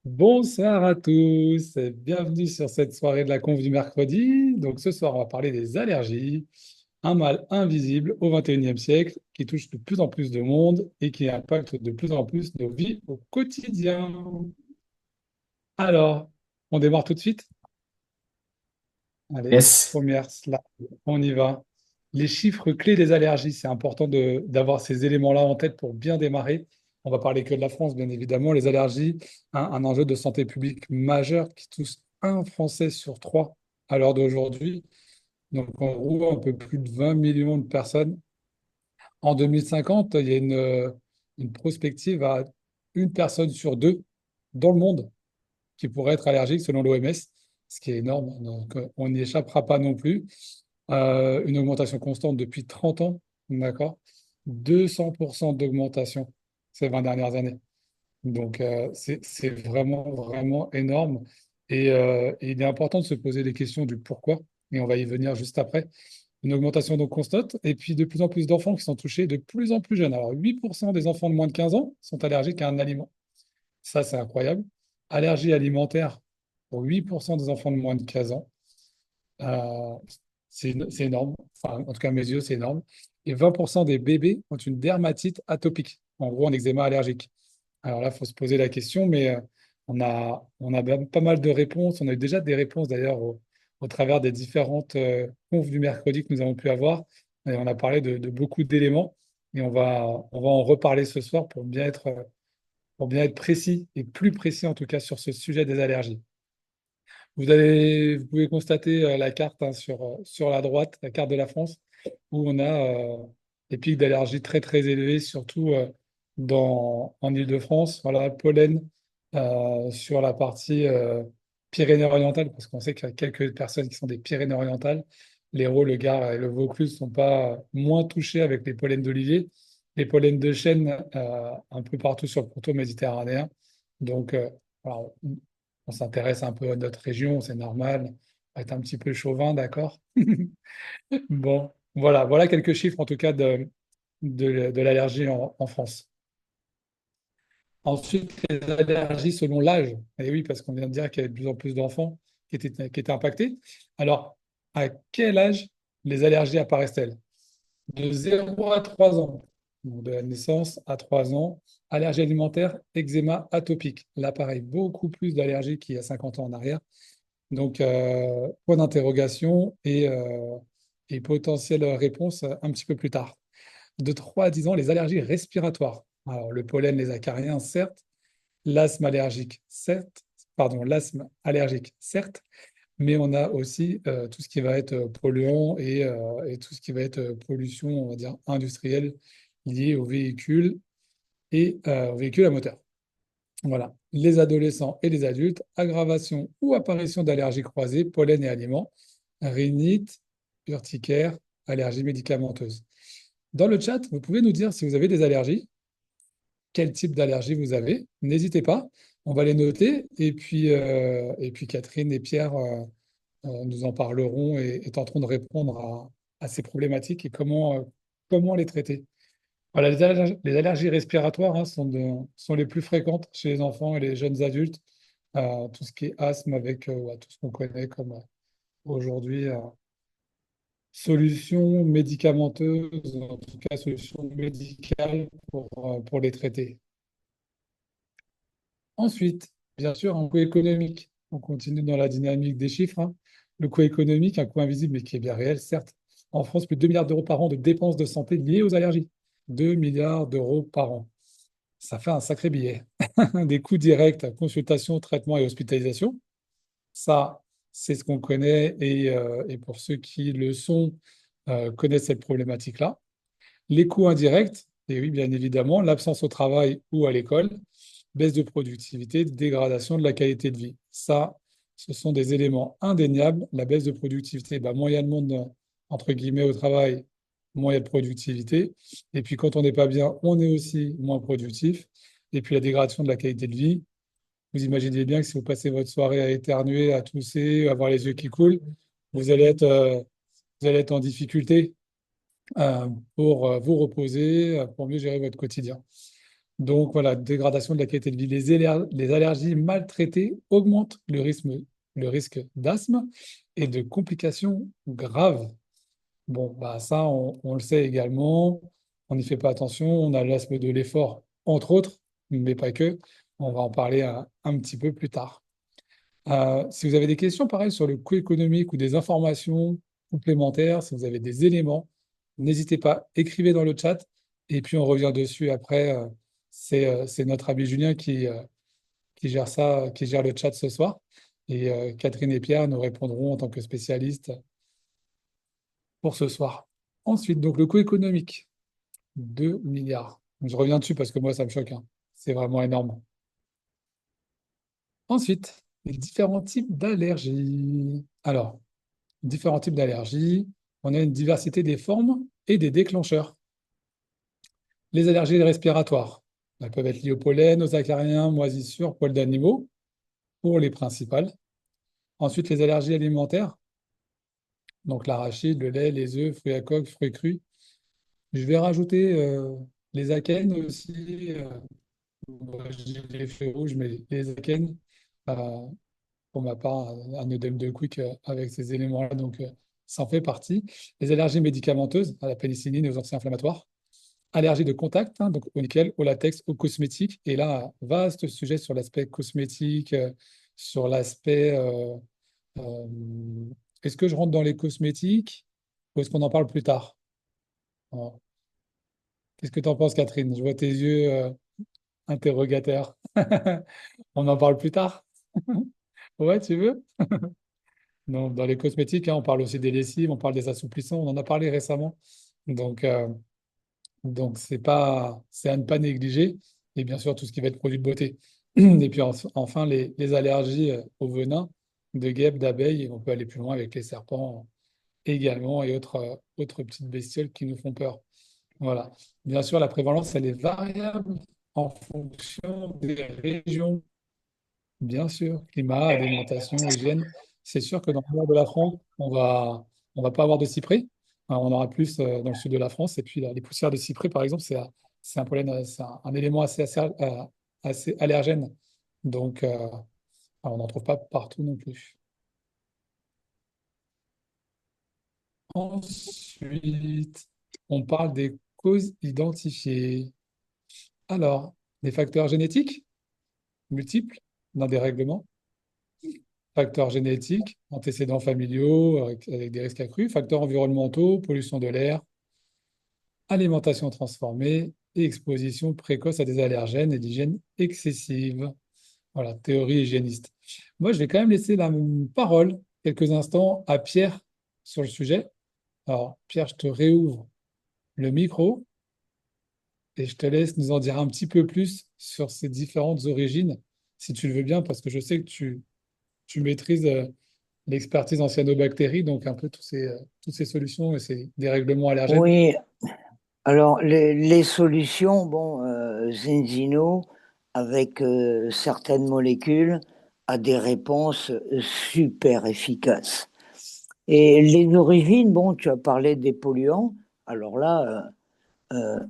Bonsoir à tous et bienvenue sur cette soirée de la conf du mercredi. Donc ce soir, on va parler des allergies, un mal invisible au XXIe siècle qui touche de plus en plus de monde et qui impacte de plus en plus nos vies au quotidien. Alors, on démarre tout de suite? Allez, Yes. première slide, on y va. Les chiffres clés des allergies, c'est important d'avoir ces éléments-là en tête pour bien démarrer. On va parler que de la France, bien évidemment. Les allergies, un enjeu de santé publique majeur qui touche un Français sur trois à l'heure d'aujourd'hui. Donc, en gros, un peu plus de 20 millions de personnes. En 2050, il y a une prospective à une personne sur deux dans le monde qui pourrait être allergique selon l'OMS, ce qui est énorme. Donc, on n'y échappera pas non plus. Une augmentation constante depuis 30 ans, d'accord? 200% d'augmentation ces 20 dernières années. Donc, c'est vraiment, vraiment énorme. Et il est important de se poser les questions du pourquoi, et on va y venir juste après. Une augmentation donc constante, et puis de plus en plus d'enfants qui sont touchés de plus en plus jeunes. Alors, 8% des enfants de moins de 15 ans sont allergiques à un aliment. Ça, c'est incroyable. Allergie alimentaire pour 8% des enfants de moins de 15 ans. Euh, c'est énorme. Enfin, en tout cas, à mes yeux, c'est énorme. Et 20% des bébés ont une dermatite atopique, en gros, un eczéma allergique. Alors là, il faut se poser la question, mais on a même pas mal de réponses. On a eu déjà des réponses d'ailleurs au travers des différentes confs du mercredi que nous avons pu avoir. Et on a parlé de beaucoup d'éléments et on va en reparler ce soir pour bien être précis et plus précis en tout cas sur ce sujet des allergies. Vous pouvez constater la carte hein, sur la droite, la carte de la France, où on a des pics d'allergie très très élevés, surtout en Île-de-France. Voilà, pollen sur la partie Pyrénées-Orientales, parce qu'on sait qu'il y a quelques personnes qui sont des Pyrénées-Orientales. L'Hérault, le Gard et le Vaucluse ne sont pas moins touchés avec les pollens d'olivier. Les pollens de chêne un peu partout sur le pourtour méditerranéen. Donc, voilà, on s'intéresse un peu à notre région, c'est normal. On va être un petit peu chauvin, d'accord? Bon, voilà quelques chiffres en tout cas de l'allergie en France. Ensuite, les allergies selon l'âge. Et oui, parce qu'on vient de dire qu'il y avait de plus en plus d'enfants qui étaient impactés. Alors, à quel âge les allergies apparaissent-elles? De 0 à 3 ans, donc de la naissance à 3 ans, allergie alimentaire, eczéma atopique. Là, pareil, beaucoup plus d'allergies qu'il y a 50 ans en arrière. Donc, point d'interrogation et potentielle réponse un petit peu plus tard. De 3 à 10 ans, les allergies respiratoires. Alors, le pollen, les acariens, certes. L'asthme allergique, certes. Pardon, l'asthme allergique, certes. Mais on a aussi tout ce qui va être polluant et tout ce qui va être pollution, on va dire, industrielle liée aux véhicules à moteur. Voilà. Les adolescents et les adultes, aggravation ou apparition d'allergies croisées, pollen et aliments, rhinite, urticaire, allergies médicamenteuses. Dans le chat, vous pouvez nous dire si vous avez des allergies, quel type d'allergie vous avez. N'hésitez pas, on va les noter. Et puis Catherine et Pierre nous en parleront et tenteront de répondre à ces problématiques et comment les traiter. Voilà, les allergies respiratoires hein, sont les plus fréquentes chez les enfants et les jeunes adultes. Tout ce qui est asthme avec ouais, tout ce qu'on connaît comme aujourd'hui solutions médicamenteuses, en tout cas solutions médicales pour les traiter. Ensuite, bien sûr, un coût économique. On continue dans la dynamique des chiffres, hein. Le coût économique, un coût invisible mais qui est bien réel, certes. En France, plus de 2 milliards d'euros par an de dépenses de santé liées aux allergies. 2 milliards d'euros par an. Ça fait un sacré billet. Des coûts directs, consultation, traitement et hospitalisation. Ça, c'est ce qu'on connaît et pour ceux qui le sont, connaissent cette problématique-là. Les coûts indirects, et oui, bien évidemment, l'absence au travail ou à l'école, baisse de productivité, dégradation de la qualité de vie. Ça, ce sont des éléments indéniables. La baisse de productivité, bah, moins il y a de monde, entre guillemets, au travail, moins il y a de productivité. Et puis, quand on n'est pas bien, on est aussi moins productif. Et puis, la dégradation de la qualité de vie. Vous imaginez bien que si vous passez votre soirée à éternuer, à tousser, à avoir les yeux qui coulent, vous allez être, euh, vous allez être en difficulté pour vous reposer, pour mieux gérer votre quotidien. Donc voilà, dégradation de la qualité de vie. Les allergies mal traitées augmentent le risque d'asthme et de complications graves. Bon, bah ça, on le sait également. On n'y fait pas attention. On a l'asthme de l'effort, entre autres, mais pas que. On va en parler un petit peu plus tard. Si vous avez des questions, pareil, sur le coût économique ou des informations complémentaires, si vous avez des éléments, n'hésitez pas, écrivez dans le chat et puis on revient dessus après. C'est notre ami Julien qui gère ça, qui gère le chat ce soir. Et Catherine et Pierre nous répondront en tant que spécialistes pour ce soir. Ensuite, donc le coût économique, 2 milliards. Je reviens dessus parce que moi, ça me choque, hein. C'est vraiment énorme. Ensuite, les différents types d'allergies. Alors, différents types d'allergies. On a une diversité des formes et des déclencheurs. Les allergies respiratoires, elles peuvent être liées au pollen, aux acariens, moisissures, poils d'animaux, pour les principales. Ensuite, les allergies alimentaires, donc l'arachide, le lait, les œufs, fruits à coque, fruits crus. Je vais rajouter les akènes aussi. Moi, je dis les fruits rouges, mais les akènes, euh, pour ma part, un œdème de Quick avec ces éléments-là, donc ça en fait partie. Les allergies médicamenteuses à la pénicilline et aux anti-inflammatoires. Allergie de contact, hein, donc au nickel, au latex, aux cosmétiques. Et là, vaste sujet sur l'aspect cosmétique, sur l'aspect. Euh, est-ce que je rentre dans les cosmétiques ou est-ce qu'on en parle plus tard? Alors, qu'est-ce que tu en penses, Catherine? Je vois tes yeux interrogateurs. On en parle plus tard? Ouais, tu veux? Non, dans les cosmétiques, hein, on parle aussi des lessives, on parle des assouplissants, on en a parlé récemment. Donc, c'est à ne pas négliger. Et bien sûr, tout ce qui va être produit de beauté. Et puis enfin, les allergies au venin de guêpes, d'abeilles. Et on peut aller plus loin avec les serpents également et autres petites bestioles qui nous font peur. Voilà. Bien sûr, la prévalence, elle est variable en fonction des régions. Bien sûr, climat, alimentation, hygiène. C'est sûr que dans le nord de la France, on va pas avoir de cyprès. On aura plus dans le sud de la France. Et puis les poussières de cyprès, par exemple, c'est un pollen, c'est un élément assez allergène. Donc, on n'en trouve pas partout non plus. Ensuite, on parle des causes identifiées. Alors, des facteurs génétiques multiples dans des règlements. Facteurs génétiques, antécédents familiaux avec des risques accrus, facteurs environnementaux, pollution de l'air, alimentation transformée et exposition précoce à des allergènes et d'hygiène excessive. Voilà, théorie hygiéniste. Moi, je vais quand même laisser la parole quelques instants à Pierre sur le sujet. Alors, Pierre, je te réouvre le micro et je te laisse nous en dire un petit peu plus sur ces différentes origines, si tu le veux bien, parce que je sais que tu maîtrises l'expertise en cyanobactéries, donc un peu toutes ces solutions et ces dérèglements allergènes. Oui, alors les solutions, bon, Zenzino, avec certaines molécules, a des réponses super efficaces. Et les origines, bon, tu as parlé des polluants, alors là,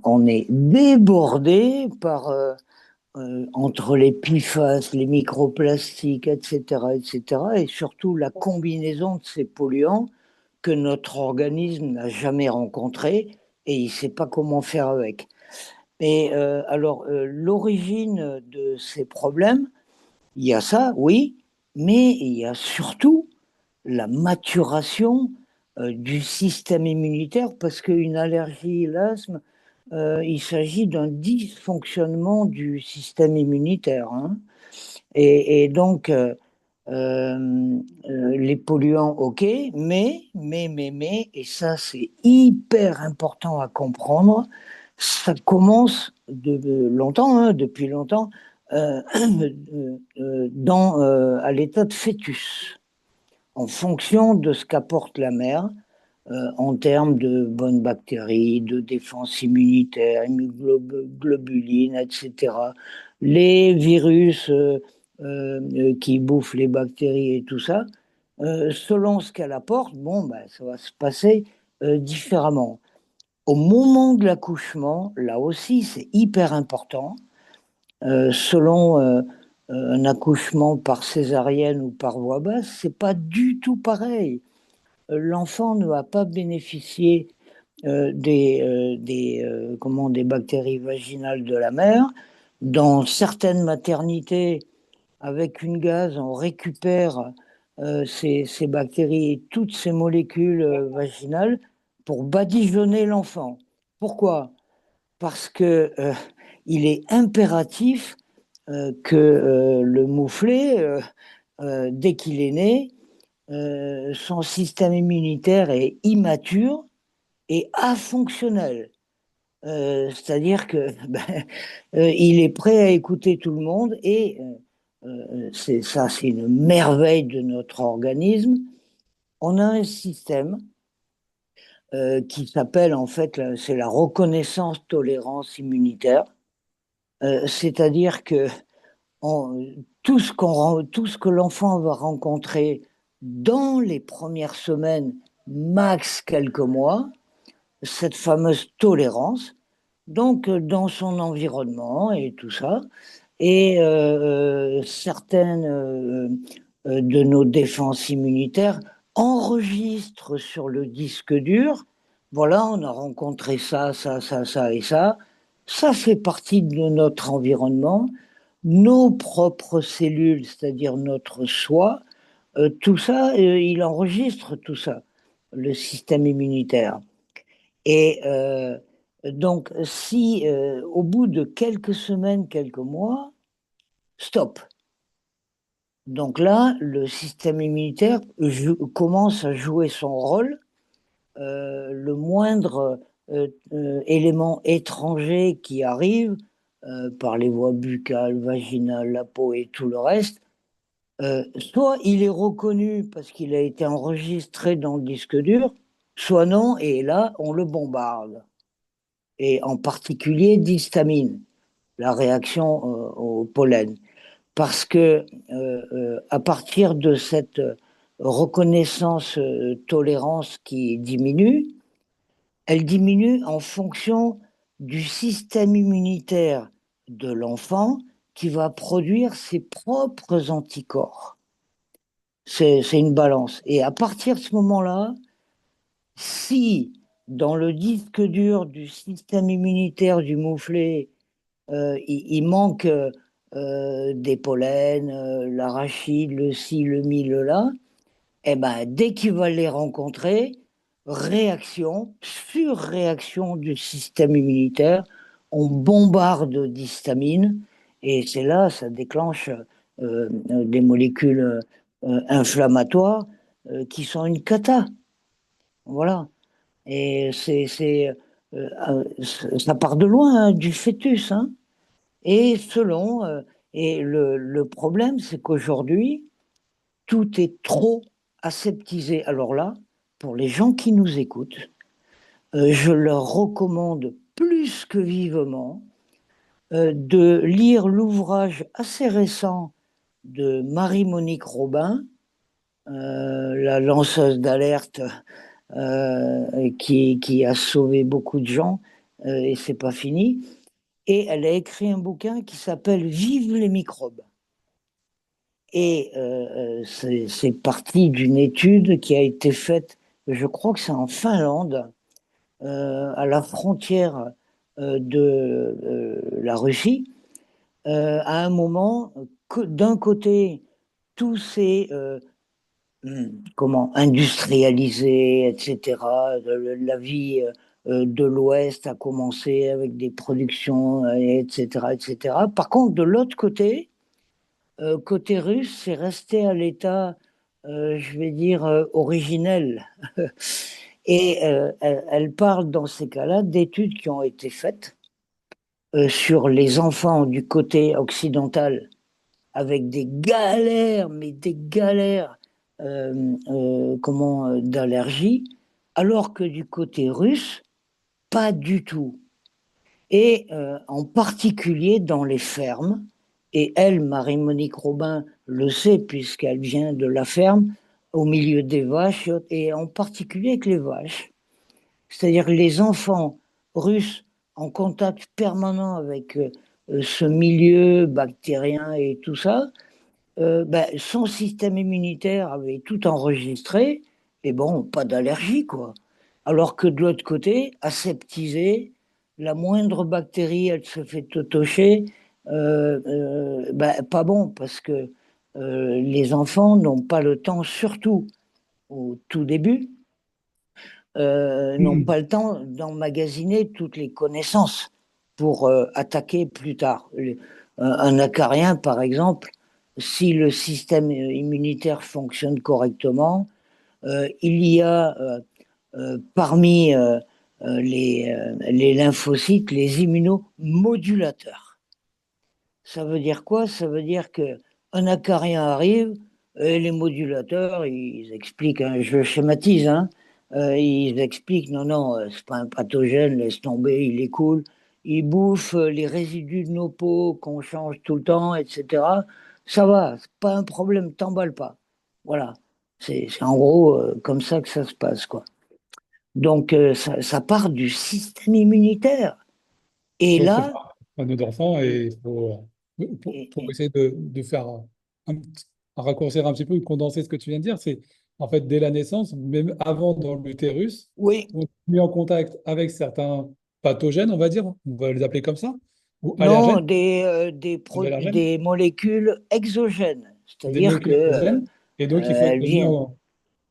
on est débordé par, entre les PFAS, les microplastiques, etc., etc., et surtout la combinaison de ces polluants que notre organisme n'a jamais rencontré et il ne sait pas comment faire avec. Et l'origine de ces problèmes, il y a ça, oui, mais il y a surtout la maturation du système immunitaire parce qu'une allergie, l'asthme, il s'agit d'un dysfonctionnement du système immunitaire, hein. Et donc, les polluants, ok, et ça c'est hyper important à comprendre, ça commence de longtemps, hein, depuis longtemps, à l'état de fœtus, en fonction de ce qu'apporte la mère, en termes de bonnes bactéries, de défense immunitaire, immunoglobulines, etc. Les virus qui bouffent les bactéries et tout ça, selon ce qu'elle apporte, bon, ben, ça va se passer différemment. Au moment de l'accouchement, là aussi, c'est hyper important. selon un accouchement par césarienne ou par voie basse, c'est pas du tout pareil. L'enfant ne va pas bénéficier des bactéries vaginales de la mère. Dans certaines maternités, avec une gaz, on récupère ces bactéries et toutes ces molécules vaginales pour badigeonner l'enfant. Pourquoi? Parce que il est impératif que le mouflé, dès qu'il est né, son système immunitaire est immature et afonctionnel. C'est-à-dire que il est prêt à écouter tout le monde et c'est une merveille de notre organisme. On a un système qui s'appelle en fait, c'est la reconnaissance tolérance immunitaire. C'est-à-dire que on- tout ce que l'enfant va rencontrer dans les premières semaines, max quelques mois, cette fameuse tolérance, donc dans son environnement et tout ça, et certaines de nos défenses immunitaires enregistrent sur le disque dur, voilà, on a rencontré ça, ça, ça, ça et ça fait partie de notre environnement, nos propres cellules, c'est-à-dire notre soi, tout ça, il enregistre tout ça, le système immunitaire. Et donc, si au bout de quelques semaines, quelques mois, stop. Donc là, le système immunitaire commence à jouer son rôle. Le moindre élément étranger qui arrive par les voies buccales, vaginales, la peau et tout le reste, soit il est reconnu parce qu'il a été enregistré dans le disque dur, soit non, et là, on le bombarde. Et en particulier d'histamine, la réaction au pollen. Parce que à partir de cette reconnaissance, tolérance qui diminue, elle diminue en fonction du système immunitaire de l'enfant qui va produire ses propres anticorps. C'est une balance. Et à partir de ce moment-là, si dans le disque dur du système immunitaire du mouflé, il manque des pollens, l'arachide, le ci, le mi, le là, et ben, dès qu'il va les rencontrer, réaction, surréaction du système immunitaire, on bombarde d'histamine, et c'est là, ça déclenche des molécules inflammatoires qui sont une cata. Voilà. Et ça part de loin, hein, du fœtus, hein. Et le problème, c'est qu'aujourd'hui, tout est trop aseptisé. Alors là, pour les gens qui nous écoutent, je leur recommande plus que vivement de lire l'ouvrage assez récent de Marie-Monique Robin, la lanceuse d'alerte qui a sauvé beaucoup de gens, et c'est pas fini. Et elle a écrit un bouquin qui s'appelle Vive les microbes. Et c'est parti d'une étude qui a été faite, je crois que c'est en Finlande, à la frontière de la Russie, à un moment, d'un côté, tous ces comment industrialisés, etc., la vie de l'Ouest a commencé avec des productions, etc., etc. Par contre, de l'autre côté, côté russe, c'est resté à l'état, je vais dire, originel. Et elle parle dans ces cas-là d'études qui ont été faites sur les enfants du côté occidental avec des galères, mais des galères d'allergie, alors que du côté russe, pas du tout. Et en particulier dans les fermes, et elle, Marie-Monique Robin, le sait puisqu'elle vient de la ferme, au milieu des vaches, et en particulier avec les vaches. C'est-à-dire les enfants russes en contact permanent avec ce milieu bactérien et tout ça, ben, son système immunitaire avait tout enregistré, et bon, pas d'allergie, quoi. Alors que de l'autre côté, aseptisé, la moindre bactérie, elle se fait totocher, ben, pas bon, parce que les enfants n'ont pas le temps, surtout au tout début, n'ont Hmm. pas le temps d'emmagasiner toutes les connaissances pour attaquer plus tard. Un acarien, par exemple, si le système immunitaire fonctionne correctement, il y a parmi les lymphocytes les immunomodulateurs. Ça veut dire quoi? Ça veut dire que un acarien arrive, et les modulateurs, ils expliquent, hein, je schématise, hein, ils expliquent, non, non, c'est pas un pathogène, laisse tomber, il est cool. Il bouffe les résidus de nos peaux qu'on change tout le temps, etc. Ça va, c'est pas un problème, t'emballe pas. Voilà. C'est en gros comme ça que ça se passe, quoi. Donc, ça part du système immunitaire. Et Donc, il faut là, faire un nœud d'enfant et il faut, et- pour et- essayer de faire un raccourcir un petit peu, ou condenser ce que tu viens de dire, c'est en fait dès la naissance, même avant dans l'utérus, oui, on est mis en contact avec certains pathogènes, on va dire, on va les appeler comme ça, ou non, allergènes, des allergènes, des molécules exogènes, des c'est-à-dire que molécules exogènes, et donc il faut elles être mis viennent.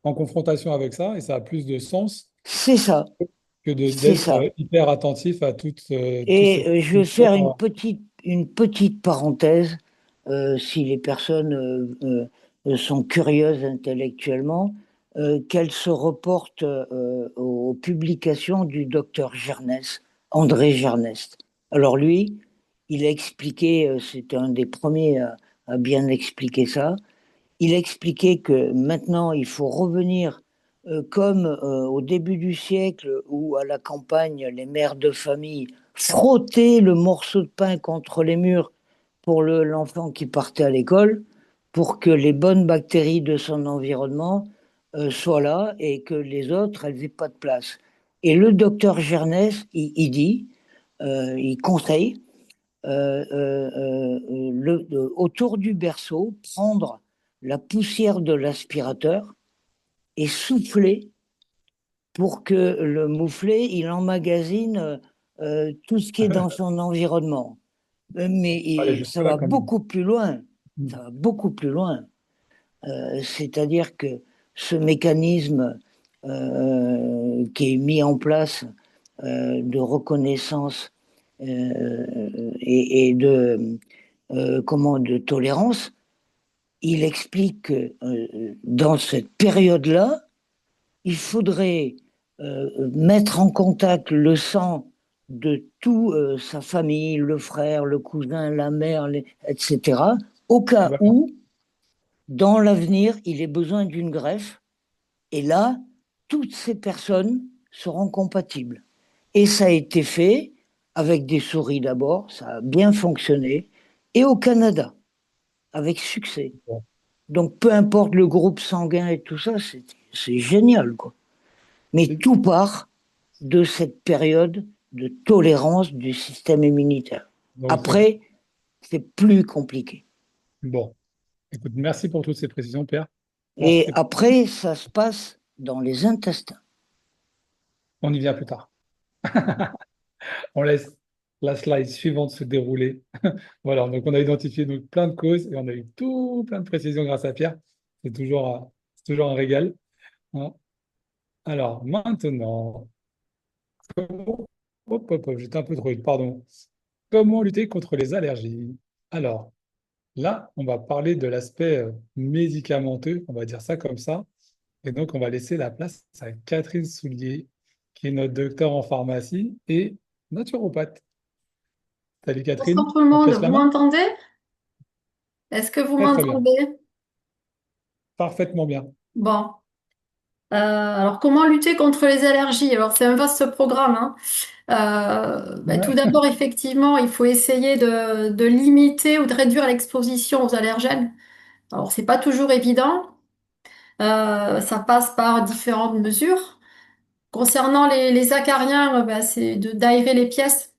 en confrontation avec ça, et ça a plus de sens C'est ça, que c'est d'être ça. hyper attentif à tous ces Et je vais faire mouvements. une petite parenthèse, si les personnes sont curieuses intellectuellement, qu'elles se reportent aux publications du docteur Gernès, André Gernest. Alors lui, il a expliqué, c'était un des premiers à bien expliquer ça. Il expliquait que maintenant, il faut revenir comme au début du siècle où à la campagne, les mères de famille frottaient le morceau de pain contre les murs pour l'enfant qui partait à l'école, pour que les bonnes bactéries de son environnement soient là et que les autres, elles n'aient pas de place. Et le docteur Gernès, il dit, il conseille autour du berceau, prendre la poussière de l'aspirateur et souffler pour que le mouflet, il emmagasine tout ce qui est dans son environnement. Mais Allez, ça jusque-là, va quand même. beaucoup plus loin. Mm. Ça va beaucoup plus loin. C'est-à-dire que ce mécanisme qui est mis en place de reconnaissance et de, comment, de tolérance, il explique que dans cette période-là, il faudrait mettre en contact le sang de toute sa famille, le frère, le cousin, la mère, etc., au cas Voilà. où, dans l'avenir, il ait besoin d'une greffe. Et là, toutes ces personnes seront compatibles. Et ça a été fait avec des souris d'abord, ça a bien fonctionné, et au Canada, avec succès. Bon. Donc, peu importe le groupe sanguin et tout ça, c'est génial, quoi. Mais Et tout part de cette période de tolérance du système immunitaire. donc, Après, c'est plus compliqué. bon, écoute, merci pour toutes ces précisions, Pierre. Alors, Et après, ça se passe dans les intestins. on y vient plus tard. On laisse la slide suivante se dérouler. Voilà, donc on a identifié donc plein de causes et on a eu tout plein de précisions grâce à Pierre. C'est toujours un régal, hein. Alors, maintenant, comment... hop, j'étais un peu trop vite, pardon. Comment lutter contre les allergies? Alors, là, on va parler de l'aspect médicamenteux, on va dire ça comme ça. Et donc, on va laisser la place à Catherine Soulier, qui est notre docteur en pharmacie et naturopathe. Salut Bonsoir Catherine, tout le on te monde, laisse la vous main? m'entendez? Est-ce que vous Très très bien, m'entendez? parfaitement bien. Bon. Alors comment lutter contre les allergies? Alors c'est un vaste programme, hein. Tout Ouais. d'abord, effectivement, il faut essayer de limiter ou de réduire l'exposition aux allergènes. Alors c'est pas toujours évident. Ça passe par différentes mesures. Concernant les acariens, c'est d'aérer les pièces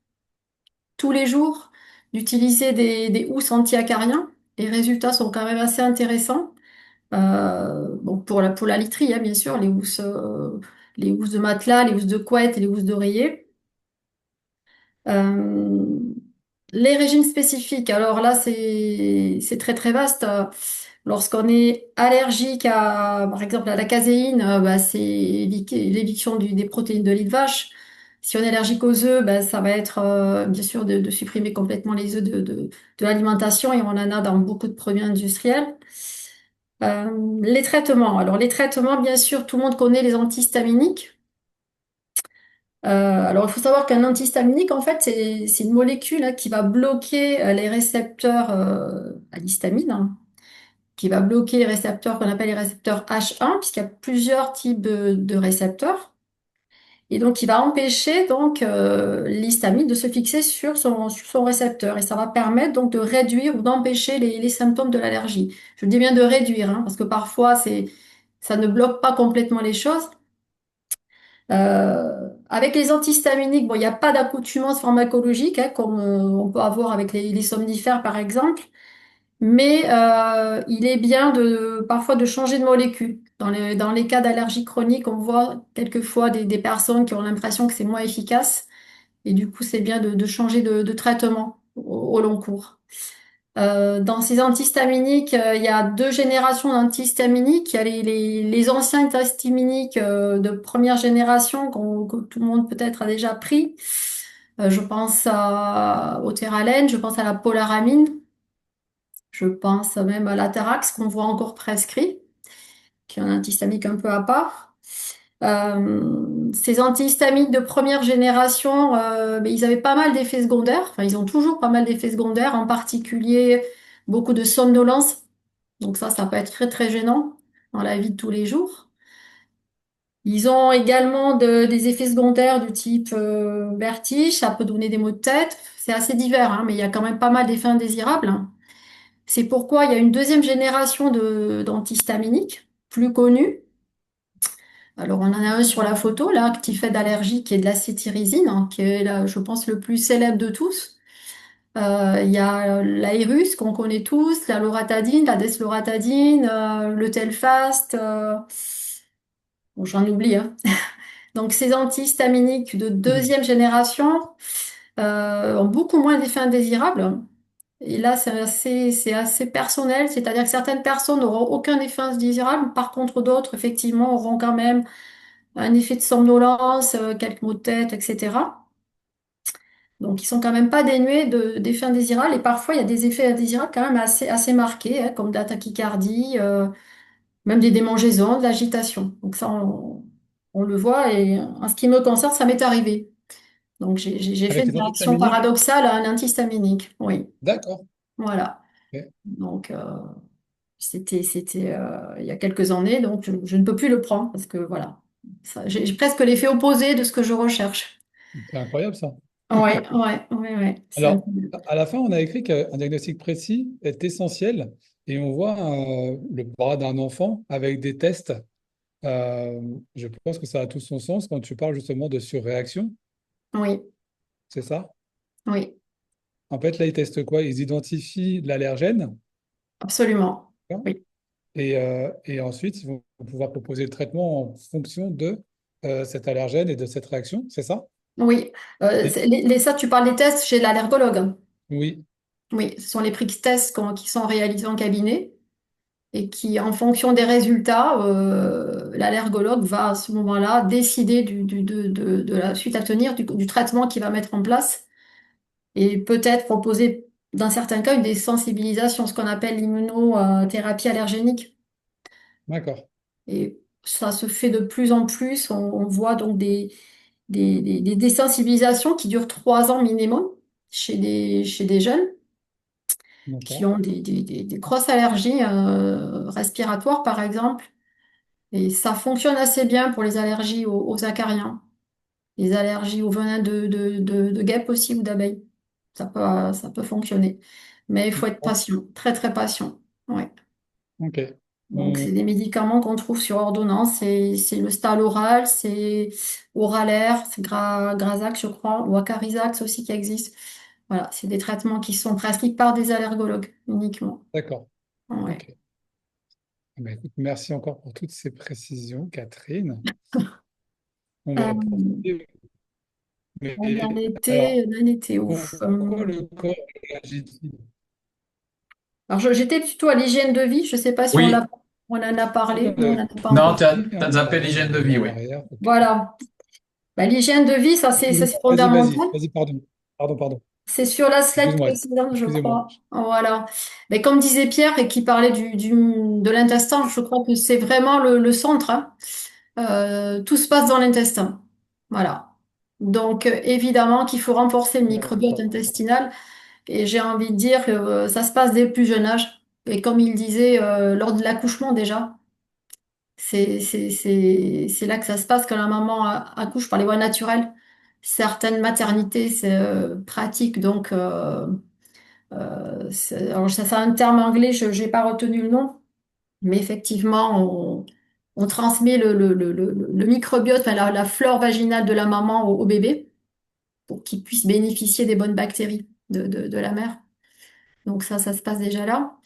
tous les jours, d'utiliser des housses anti-acariens. Les résultats sont quand même assez intéressants. Bon, pour la literie, hein, bien sûr, les housses de matelas, les housses de couette et les housses d'oreiller. Euh, les régimes spécifiques, alors là, c'est très très vaste. Lorsqu'on est allergique par exemple, à la caséine, bah, c'est l'éviction des protéines de lait de vache. Si on est allergique aux œufs, bah, ça va être bien sûr de supprimer complètement les œufs de l'alimentation et on en a dans beaucoup de produits industriels. Les traitements. Alors les traitements, bien sûr, tout le monde connaît les antihistaminiques. Alors, il faut savoir qu'un antihistaminique, en fait, c'est une molécule hein, qui va bloquer les récepteurs à l'histamine, hein, qui va bloquer les récepteurs qu'on appelle les récepteurs H1, puisqu'il y a plusieurs types de récepteurs. Et donc, il va empêcher donc l'histamine de se fixer sur son récepteur. Et ça va permettre donc de réduire ou d'empêcher les symptômes de l'allergie. Je dis bien de réduire, hein, parce que parfois, ça ne bloque pas complètement les choses. Avec les antihistaminiques, bon, il n'y a pas d'accoutumance pharmacologique, hein, comme on peut avoir avec les somnifères, par exemple, mais il est bien parfois de changer de molécule. Dans les cas d'allergie chronique, on voit quelquefois des personnes qui ont l'impression que c'est moins efficace, et du coup, c'est bien de changer de traitement au long cours. Dans ces antihistaminiques, il y a deux générations d'antihistaminiques. Il y a les anciens antihistaminiques de première génération que tout le monde peut-être a déjà pris. Je pense au Theralène, je pense à la polaramine, je pense même à l'atarax qu'on voit encore prescrit, qui est un antihistamique un peu à part. Ces antihistaminiques de première génération, mais ils avaient pas mal d'effets secondaires. Enfin, ils ont toujours pas mal d'effets secondaires, en particulier beaucoup de somnolence. Donc ça peut être très très gênant dans la vie de tous les jours. Ils ont également des effets secondaires du type vertige, ça peut donner des maux de tête. C'est assez divers, hein, mais il y a quand même pas mal d'effets indésirables. C'est pourquoi il y a une deuxième génération d'antihistaminiques, plus connue. Alors, on en a un sur la photo, là, qui fait d'allergie, qui est de la cétirizine, hein, qui est, là, je pense, le plus célèbre de tous. Il y a l'Aérus, qu'on connaît tous, la loratadine, la desloratadine, le Telfast, bon, j'en oublie, hein. Donc, ces antihistaminiques de Mhm. deuxième génération ont beaucoup moins d'effets indésirables. Et là, c'est assez personnel, c'est-à-dire que certaines personnes n'auront aucun effet indésirable, par contre, d'autres, effectivement, auront quand même un effet de somnolence, quelques maux de tête, etc. Donc, ils sont quand même pas dénués d'effets indésirables. Et parfois, il y a des effets indésirables quand même assez marqués, hein, comme de la tachycardie, même des démangeaisons, de l'agitation. Donc, ça, on le voit. Et en ce qui me concerne, ça m'est arrivé. Donc, j'ai fait Avec une les réaction antihistaminiques? paradoxale à un antihistaminique. Oui, D'accord. voilà. Ok. Donc, c'était il y a quelques années. Donc, je ne peux plus le prendre parce que, voilà, j'ai presque l'effet opposé de ce que je recherche. C'est incroyable ça. Ouais, ouais, ouais, ouais. Alors, à la fin, on a écrit qu'un diagnostic précis est essentiel et on voit le bras d'un enfant avec des tests. Je pense que ça a tout son sens quand tu parles justement de surréaction, Oui, c'est ça? oui, En fait, là, ils testent quoi? Ils identifient l'allergène, absolument. d'accord. Oui, Et ensuite, ils vont pouvoir proposer le traitement en fonction de cet allergène et de cette réaction, c'est ça? oui. Et- Ça, tu parles des tests chez l'allergologue. oui, Oui, ce sont les prix tests qui sont réalisés en cabinet et qui, en fonction des résultats, l'allergologue va à ce moment-là décider de la suite à tenir, du traitement qu'il va mettre en place et peut-être proposer, dans certains cas, une désensibilisation, ce qu'on appelle l'immunothérapie allergénique. d'accord. Et ça se fait de plus en plus. On voit donc des désensibilisations qui durent 3 ans minimum chez des jeunes qui D'accord. ont des grosses allergies respiratoires, par exemple. Et ça fonctionne assez bien pour les allergies aux acariens, les allergies au venin de guêpes aussi ou d'abeilles. Ça peut fonctionner. Mais il faut être Bon, patient, très très patient. Ouais. ok. Donc, On- c'est des médicaments qu'on trouve sur ordonnance. C'est le Stal c'est Oralair, c'est Grazac, je crois, ou Acarizax aussi qui existe. Voilà, c'est des traitements qui sont prescrits par des allergologues uniquement. D'accord. Ouais. Ok. Eh ben, écoute, merci encore pour toutes ces précisions, Catherine. On Euh, va poursuivre. Mais alors, on en était où? pourquoi le corps réagit-il? Alors, j'étais plutôt à l'hygiène de vie. Je ne sais pas si Oui, on en a Je crois parlé. qu'on Nous, on a n'en a pas non, encore. tu as zappé parlé, l'hygiène on de revient vie, en oui. arrière. Ok. Voilà. Bah, l'hygiène de vie, ça, c'est fondamental. Vas-y, pardon. Pardon. C'est sur la slide Excuse-moi, précédente, je excusez-moi. crois. Voilà. Mais comme disait Pierre et qui parlait de l'intestin, je crois que c'est vraiment le centre, hein. Tout se passe dans l'intestin. Voilà. Donc, évidemment qu'il faut renforcer le microbiote D'accord. intestinal. Et j'ai envie de dire que ça se passe dès le plus jeune âge. Et comme il disait, lors de l'accouchement déjà, c'est là que ça se passe quand la maman accouche par les voies naturelles. Certaines maternités, c'est pratique, donc alors ça c'est un terme anglais, je n'ai pas retenu le nom, mais effectivement, on transmet le microbiote, enfin, la flore vaginale de la maman au bébé pour qu'il puisse bénéficier des bonnes bactéries de la mère. Donc ça se passe déjà là.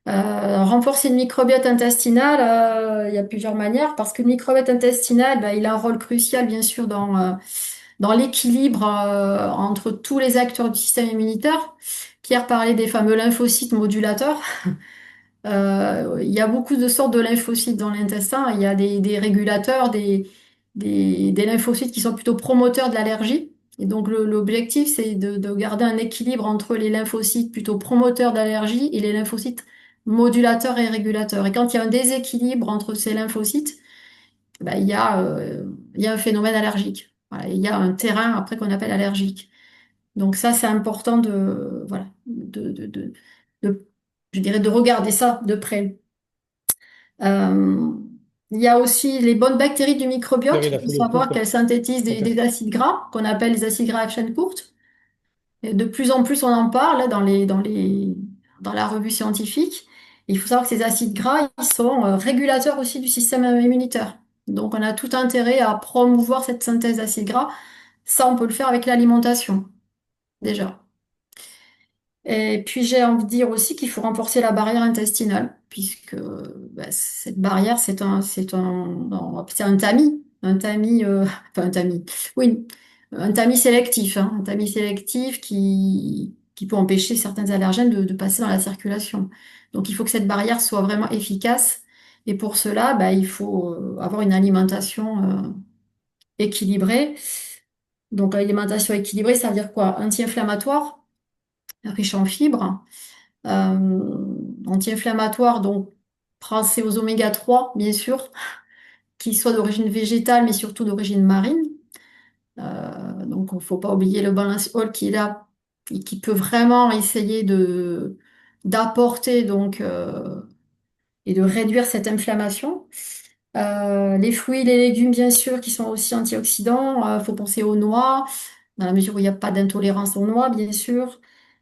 Renforcer le microbiote intestinal, il y a plusieurs manières, parce que le microbiote intestinal, bah, il a un rôle crucial, bien sûr, dans l'équilibre entre tous les acteurs du système immunitaire. Pierre parlait des fameux lymphocytes modulateurs. Il y a beaucoup de sortes de lymphocytes dans l'intestin. Il y a des régulateurs, des lymphocytes qui sont plutôt promoteurs de l'allergie. Et donc l'objectif, c'est de garder un équilibre entre les lymphocytes plutôt promoteurs d'allergie et les lymphocytes modulateurs et régulateurs. Et quand il y a un déséquilibre entre ces lymphocytes, ben, il y a un phénomène allergique. Voilà, il y a un terrain après qu'on appelle allergique. Donc ça, c'est important voilà, de- je dirais de regarder ça de près. Euh, il y a aussi les bonnes bactéries du Pierre, microbiote. il Il a faut fait le fou, savoir quoi. qu'elles synthétisent Ok. des acides gras qu'on appelle les acides gras à chaîne courte. Et de plus en plus, on en parle là, dans la revue scientifique. Il faut savoir que ces acides gras, ils sont régulateurs aussi du système immunitaire. Donc, on a tout intérêt à promouvoir cette synthèse d'acides gras. Ça, on peut le faire avec l'alimentation, déjà. Et puis j'ai envie de dire aussi qu'il faut renforcer la barrière intestinale, puisque bah, cette barrière, c'est un tamis, enfin un tamis, oui, un tamis sélectif, hein, un tamis sélectif qui peut empêcher certains allergènes de passer dans la circulation. Donc il faut que cette barrière soit vraiment efficace, et pour cela, bah, il faut avoir une alimentation équilibrée. Donc l'alimentation équilibrée, ça veut dire quoi? Anti-inflammatoire, riche en fibres anti-inflammatoire, donc pensez aux oméga 3 bien sûr, qui soient d'origine végétale, mais surtout d'origine marine. Donc, il ne faut pas oublier le balance all qui est là et qui peut vraiment essayer d'apporter donc et de réduire cette inflammation. Les fruits et les légumes, bien sûr, qui sont aussi antioxydants. Il faut penser aux noix, dans la mesure où il n'y a pas d'intolérance aux noix, bien sûr.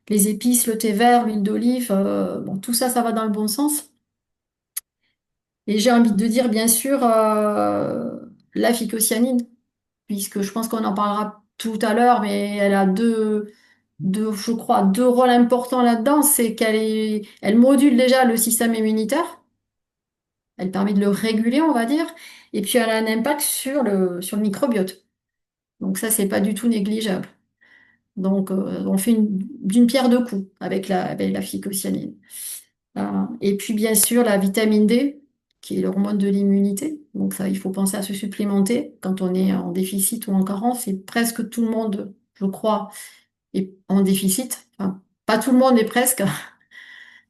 Les épices, le thé vert, l'huile d'olive, bon, tout ça, ça va dans le bon sens. Et j'ai envie de dire, bien sûr, la phycocyanine, puisque je pense qu'on en parlera tout à l'heure, mais elle a je crois, deux rôles importants là-dedans. C'est elle module déjà le système immunitaire, elle permet de le réguler, on va dire, et puis elle a un impact sur le microbiote. Donc ça, c'est pas du tout négligeable. Donc on fait d'une pierre deux coups avec la phycocyanine. Et puis bien sûr la vitamine D, qui est l'hormone de l'immunité. Donc ça, il faut penser à se supplémenter quand on est en déficit ou en carence. Et presque tout le monde, je crois, est en déficit. Enfin, pas tout le monde, mais presque.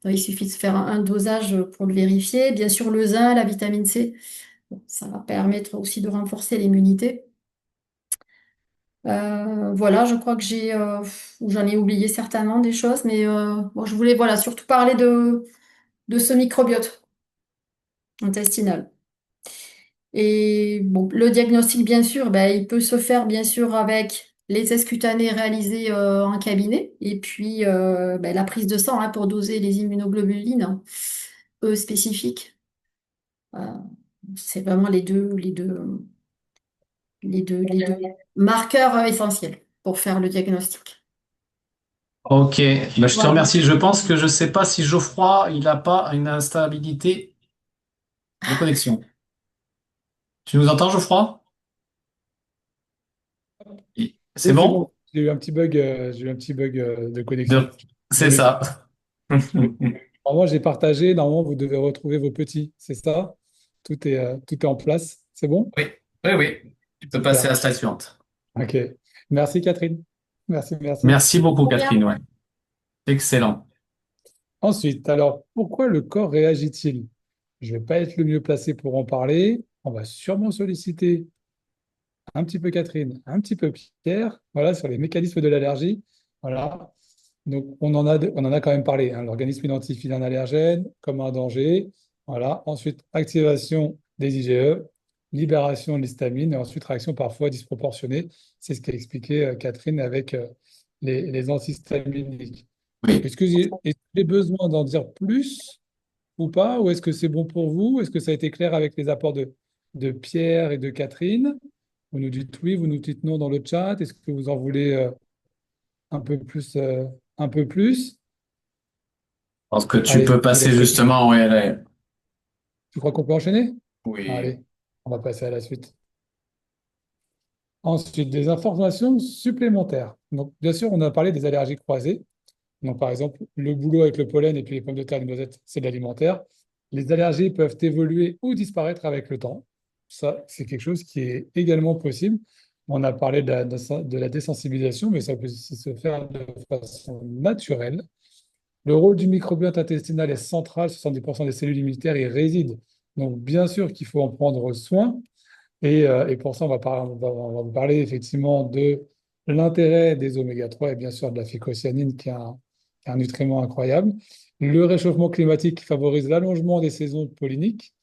Il suffit de faire un dosage pour le vérifier. Bien sûr, le zinc, la vitamine C, bon, ça va permettre aussi de renforcer l'immunité. Voilà, je crois que ou j'en ai oublié certainement des choses, mais bon, je voulais voilà, surtout parler de ce microbiote intestinal. Et bon, le diagnostic, bien sûr, ben, il peut se faire, bien sûr, avec les tests cutanés réalisés en cabinet et puis ben, la prise de sang hein, pour doser les immunoglobulines, hein, eux spécifiques. Euh, c'est vraiment les deux marqueurs essentiels pour faire le diagnostic. Ok, bah, je te Voilà. remercie. Je pense que je sais pas si Geoffroy, il n'a pas une instabilité de connexion. Tu nous entends, Geoffroy? C'est Oui, c'est bon? bon. J'ai eu un petit bug de connexion. De- C'est Désolé. ça. Normalement, j'ai partagé. Normalement, vous devez retrouver vos petits. C'est ça? Tout est en place. C'est bon? Oui, oui, oui. Tu peux passer à Super. la slide suivante. OK. Merci, Catherine. Merci, merci. Merci beaucoup, Très bien. Catherine. Ouais. Excellent. Ensuite, alors, pourquoi le corps réagit-il? Je ne vais pas être le mieux placé pour en parler. On va sûrement solliciter un petit peu Catherine, un petit peu Pierre, voilà, sur les mécanismes de l'allergie. Voilà. Donc, on en a quand même parlé, hein. L'organisme identifie un allergène comme un danger. Voilà. Ensuite, activation des IgE, libération de l'histamine, et ensuite réaction parfois disproportionnée. C'est ce qu'a expliqué Catherine avec les antihistaminiques. Oui. Est-ce que j'ai besoin d'en dire plus ou pas? Ou est-ce que c'est bon pour vous? Est-ce que ça a été clair avec les apports de Pierre et de Catherine? Vous nous dites oui, vous nous dites non dans le chat. Est-ce que vous en voulez un peu plus, un peu plus? Je pense que tu peux Allez, je passer laisse. justement. Oui, allez. Tu crois qu'on peut enchaîner? Oui. Allez, on va passer à la suite. Ensuite, des informations supplémentaires. Donc, bien sûr, on a parlé des allergies croisées. Donc, par exemple, le boulot avec le pollen et puis les pommes de terre et les noisettes, c'est de l'alimentaire. Les allergies peuvent évoluer ou disparaître avec le temps. Ça, c'est quelque chose qui est également possible. On a parlé de la désensibilisation, mais ça peut aussi se faire de façon naturelle. Le rôle du microbiote intestinal est central. 70% des cellules immunitaires y résident. Donc, bien sûr qu'il faut en prendre soin. Et pour ça, on va vous parler effectivement de l'intérêt des oméga 3 et bien sûr de la phycocyanine qui est un nutriment incroyable. Le réchauffement climatique qui favorise l'allongement des saisons polliniques,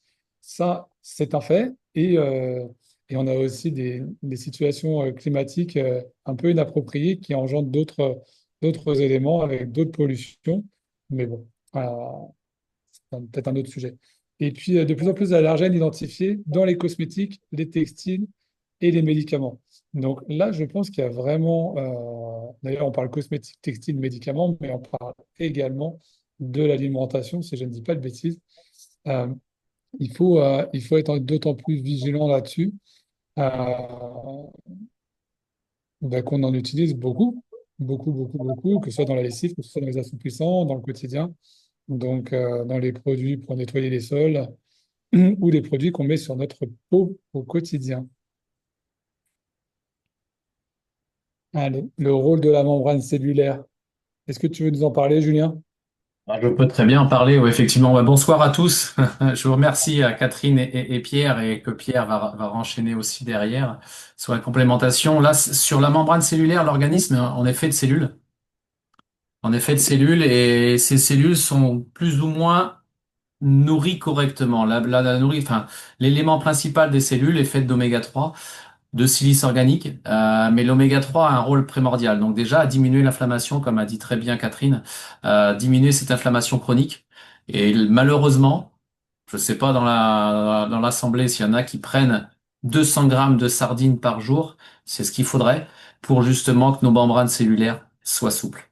ça, c'est un fait. Et on a aussi des situations climatiques un peu inappropriées qui engendrent d'autres éléments avec d'autres pollutions. Mais bon, c'est peut-être un autre sujet. Et puis, de plus en plus d'allergènes identifiés dans les cosmétiques, les textiles et les médicaments. Donc là, je pense qu'il y a vraiment, d'ailleurs, on parle cosmétiques, textiles, médicaments, mais on parle également de l'alimentation, si je ne dis pas de bêtises. Euh, il faut être d'autant plus vigilant là-dessus, euh, qu'on en utilise beaucoup, beaucoup, beaucoup, beaucoup, que ce soit dans la lessive, que ce soit dans les assouplissants, dans le quotidien, donc dans les produits pour nettoyer les sols ou les produits qu'on met sur notre peau au quotidien. Allez, le rôle de la membrane cellulaire. Est-ce que tu veux nous en parler, Julien? Je peux très bien en parler. Oui, effectivement. Ouais, bonsoir à tous. Je vous remercie à Catherine et Pierre et que Pierre va renchaîner aussi derrière sur la complémentation. Là, sur la membrane cellulaire, l'organisme en est fait de cellules. En effet de cellules et ces cellules sont plus ou moins nourries correctement. Enfin, l'élément principal des cellules est fait d'oméga 3, de silice organique, mais l'oméga 3 a un rôle primordial. Donc déjà, à diminuer l'inflammation, comme a dit très bien Catherine, diminuer cette inflammation chronique. Et malheureusement, je sais pas dans l'assemblée s'il y en a qui prennent 200 grammes de sardines par jour, c'est ce qu'il faudrait pour justement que nos membranes cellulaires soient souples.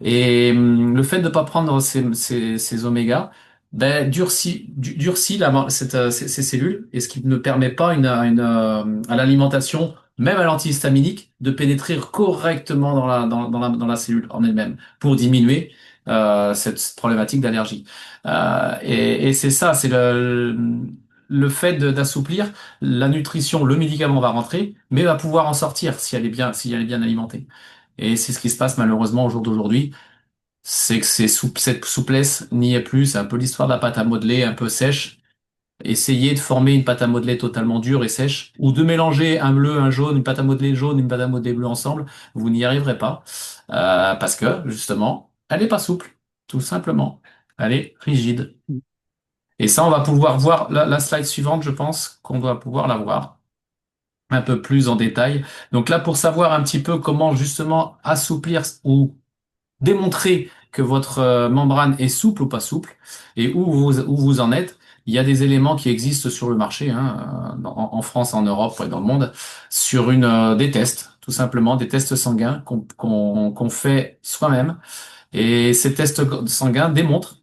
Et le fait de ne pas prendre ces omégas, ben, durcit ces cellules, et ce qui ne permet pas à l'alimentation, même à l'antihistaminique, de pénétrer correctement dans la cellule en elle-même pour diminuer cette problématique d'allergie. Et c'est ça, c'est le fait d'assouplir la nutrition, le médicament va rentrer, mais va pouvoir en sortir si elle est bien alimentée. Et c'est ce qui se passe malheureusement au jour d'aujourd'hui, c'est que cette souplesse n'y est plus. C'est un peu l'histoire de la pâte à modeler un peu sèche. Essayez de former une pâte à modeler totalement dure et sèche, ou de mélanger un bleu, un jaune, une pâte à modeler jaune, une pâte à modeler bleue ensemble, vous n'y arriverez pas. Parce que, justement, elle n'est pas souple, tout simplement. Elle est rigide. Et ça, on va pouvoir voir la slide suivante, je pense qu'on doit pouvoir la voir un peu plus en détail. Donc là, pour savoir un petit peu comment justement assouplir ou démontrer que votre membrane est souple ou pas souple et où vous en êtes. il y a des éléments qui existent sur le marché, hein, en France, en Europe et dans le monde, sur des tests, tout simplement, des tests sanguins qu'on fait soi-même. Et ces tests sanguins démontrent,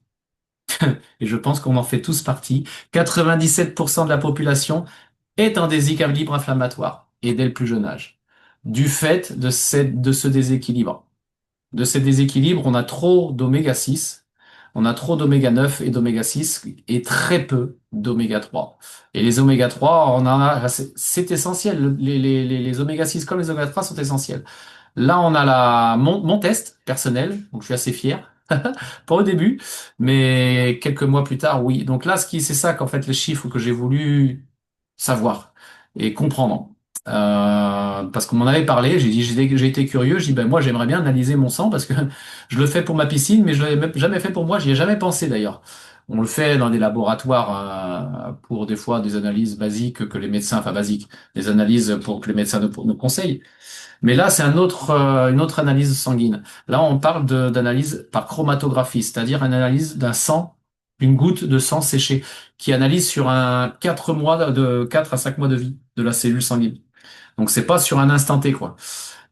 et je pense qu'on en fait tous partie, 97% de la population est en déséquilibre inflammatoire, et dès le plus jeune âge, du fait de ce déséquilibre. De ces déséquilibres, on a trop d'oméga 6, on a trop d'oméga 9 et d'oméga 6 et très peu d'oméga 3. Et les oméga 3, on en a, c'est essentiel. Les oméga 6 comme les oméga 3 sont essentiels. Là, on a mon test personnel, donc je suis assez fier. Pas au début, mais quelques mois plus tard, oui. Donc là, c'est ça qu'en fait les chiffres que j'ai voulu savoir et comprendre. Parce qu'on m'en avait parlé, j'ai été curieux, j'ai dit ben moi j'aimerais bien analyser mon sang parce que je le fais pour ma piscine, mais je l'ai même jamais fait pour moi, j'y ai jamais pensé d'ailleurs. On le fait dans des laboratoires pour des fois des analyses basiques que les médecins, enfin basiques, des analyses pour que les médecins nous conseillent. Mais là, c'est une autre analyse sanguine. Là, on parle d'analyse par chromatographie, c'est-à-dire une analyse d'un sang, une goutte de sang séché, qui analyse sur 4 à 5 mois de vie de la cellule sanguine. Donc, c'est pas sur un instant T, quoi.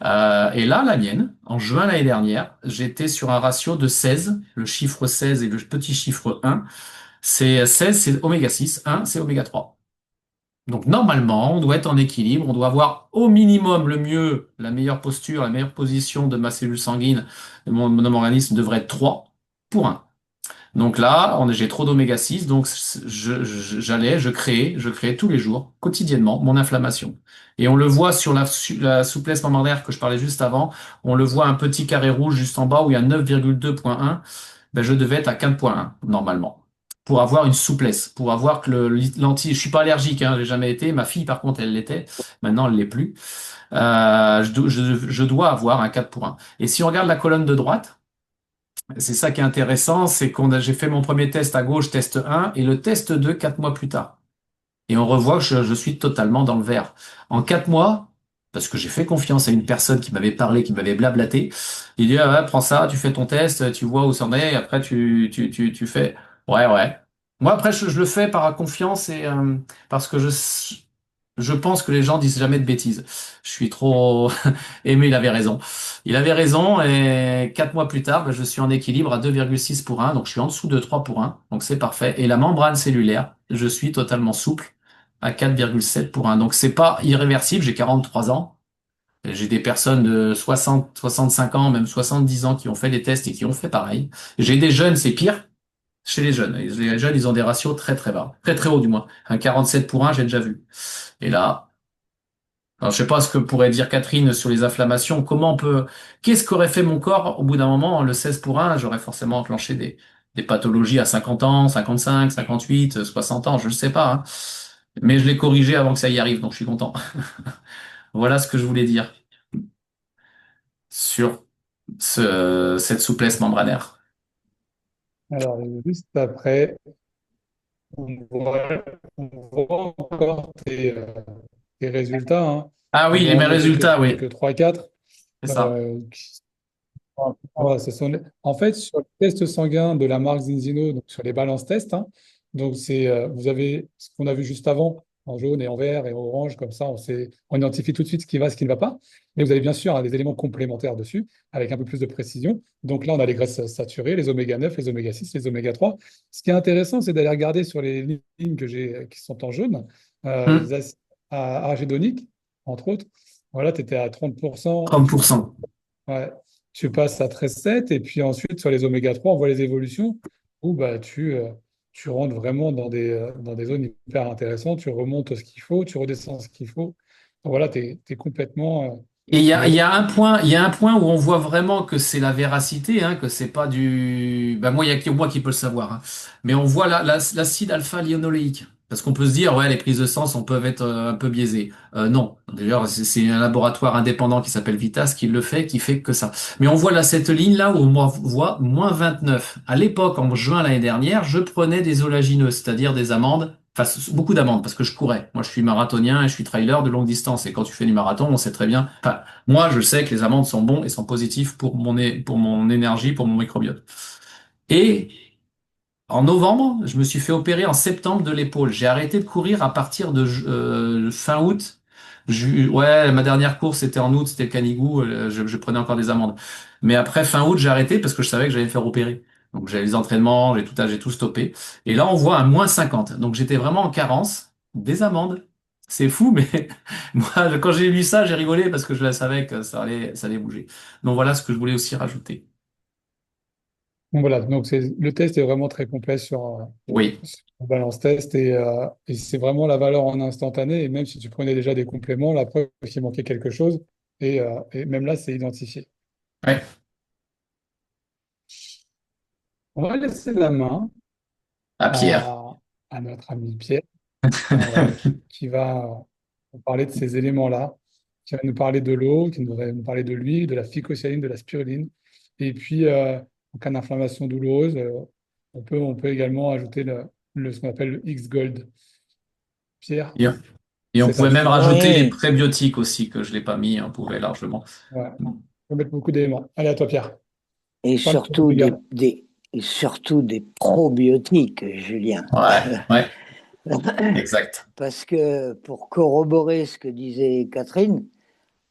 Et là, la mienne, en juin l'année dernière, j'étais sur un ratio de 16, le chiffre 16 et le petit chiffre 1. C'est 16, c'est oméga 6, 1, c'est oméga 3. Donc normalement, on doit être en équilibre, on doit avoir au minimum le mieux, la meilleure posture, la meilleure position de ma cellule sanguine, de mon organisme devrait être 3 pour 1. Donc là, j'ai trop d'oméga 6, donc je créais tous les jours, quotidiennement, mon inflammation. Et on le voit sur la souplesse membranaire que je parlais juste avant, on le voit un petit carré rouge juste en bas où il y a 9,2.1, ben je devais être à 4.1 normalement. Pour avoir une souplesse, pour avoir que je suis pas allergique, hein, j'ai jamais été. Ma fille, par contre, elle l'était. Maintenant, elle l'est plus. Je dois avoir un 4 pour 1. Et si on regarde la colonne de droite, c'est ça qui est intéressant, c'est j'ai fait mon premier test à gauche, test 1, et le test 2 4 mois plus tard. Et on revoit que je suis totalement dans le vert. En 4 mois, parce que j'ai fait confiance à une personne qui m'avait parlé, qui m'avait blablaté, il dit, ah ouais, prends ça, tu fais ton test, tu vois où c'en est, et après tu fais, ouais, ouais. Moi, après, je le fais par confiance et parce que je pense que les gens disent jamais de bêtises. Je suis trop aimé, il avait raison. Il avait raison et 4 mois plus tard, ben, je suis en équilibre à 2,6 pour 1, donc je suis en dessous de 3 pour 1, donc c'est parfait. Et la membrane cellulaire, je suis totalement souple à 4,7 pour 1. Donc c'est pas irréversible, j'ai 43 ans. J'ai des personnes de 60, 65 ans, même 70 ans qui ont fait des tests et qui ont fait pareil. J'ai des jeunes, c'est pire chez les jeunes. Les jeunes, ils ont des ratios très très bas, très très hauts du moins. Un 47 pour 1, j'ai déjà vu. Et là, alors, je sais pas ce que pourrait dire Catherine sur les inflammations. Qu'est-ce qu'aurait fait mon corps au bout d'un moment, le 16 pour 1, j'aurais forcément enclenché des pathologies à 50 ans, 55, 58, 60 ans, je ne sais pas, hein. Mais je l'ai corrigé avant que ça y arrive, donc je suis content. Voilà ce que je voulais dire sur cette souplesse membranaire. Alors, juste après, on voit, on voit encore tes résultats, hein. Ah oui, On mes en notait résultats, oui, que 3-4. c'est ça. En fait, sur le test sanguin de la marque Zinzino, donc sur les balances tests, hein, donc vous avez ce qu'on a vu juste avant, en jaune et en vert et en orange, comme ça, on identifie tout de suite ce qui va, ce qui ne va pas. Mais vous avez bien sûr, hein, des éléments complémentaires dessus, avec un peu plus de précision. Donc là, on a les graisses saturées, les oméga 9, les oméga 6, les oméga 3. Ce qui est intéressant, c'est d'aller regarder sur les lignes qui sont en jaune, les Hum, acides arachidoniques, entre autres. Voilà, tu étais à 30%. 30%. Ouais. Tu passes à 13,7 et puis ensuite sur les oméga 3 on voit les évolutions où bah, tu rentres vraiment dans des zones hyper intéressantes, tu remontes ce qu'il faut, tu redescends ce qu'il faut. Donc voilà, tu es, complètement Et on va il dire, y a un point, il y a un point où on voit vraiment que c'est la véracité, hein, que c'est pas ben moi, il y a que moi qui peux le savoir, hein. Mais on voit l'acide alpha-lianoléique. Parce qu'on peut se dire, ouais, les prises de sang peuvent être un peu biaisées. Non. D'ailleurs, c'est un laboratoire indépendant qui s'appelle Vitas qui le fait, qui fait que ça. Mais on voit là, cette ligne-là où on voit moins 29. À l'époque, en juin l'année dernière, je prenais des oléagineux, c'est-à-dire des amandes. Enfin, beaucoup d'amandes parce que je courais. Moi, je suis marathonien et je suis trailer de longue distance. Et quand tu fais du marathon, on sait très bien. Enfin, moi, je sais que les amandes sont bons et sont positifs pour pour mon énergie, pour mon microbiote. Et en novembre, je me suis fait opérer en septembre de l'épaule. J'ai arrêté de courir à partir de fin août. Ouais, ma dernière course c'était en août, c'était le Canigou. Je prenais encore des amendes. Mais après fin août, j'ai arrêté parce que je savais que j'allais me faire opérer. Donc j'avais les entraînements, j'ai tout stoppé. Et là, on voit un -50. Donc j'étais vraiment en carence. Des amendes. C'est fou, mais moi, quand j'ai lu ça, j'ai rigolé parce que je savais que ça allait bouger. Donc voilà ce que je voulais aussi rajouter. Donc voilà, donc le test est vraiment très complet Oui. sur le balance test et c'est vraiment la valeur en instantané. Et même si tu prenais déjà des compléments, la preuve qu'il manquait quelque chose et même là, c'est identifié. Ouais. On va laisser la main À Pierre. à notre ami Pierre, qui va nous parler de ces éléments-là, qui va nous parler de l'eau, qui va nous parler de l'huile, de la phycocyaline, de la spiruline. Et puis, en cas d'inflammation douloureuse, on peut également ajouter ce qu'on appelle le X-Gold. Pierre, Et, et on c'est à pouvait même toi. rajouter les Oui, prébiotiques aussi, que je l'ai pas mis, on pouvait largement. Ouais. On peut mettre beaucoup d'éléments. Allez, à toi, Pierre. et Pas le tour surtout du gars. et surtout des probiotiques, Julien. Ouais, ouais, exact. Parce que pour corroborer ce que disait Catherine,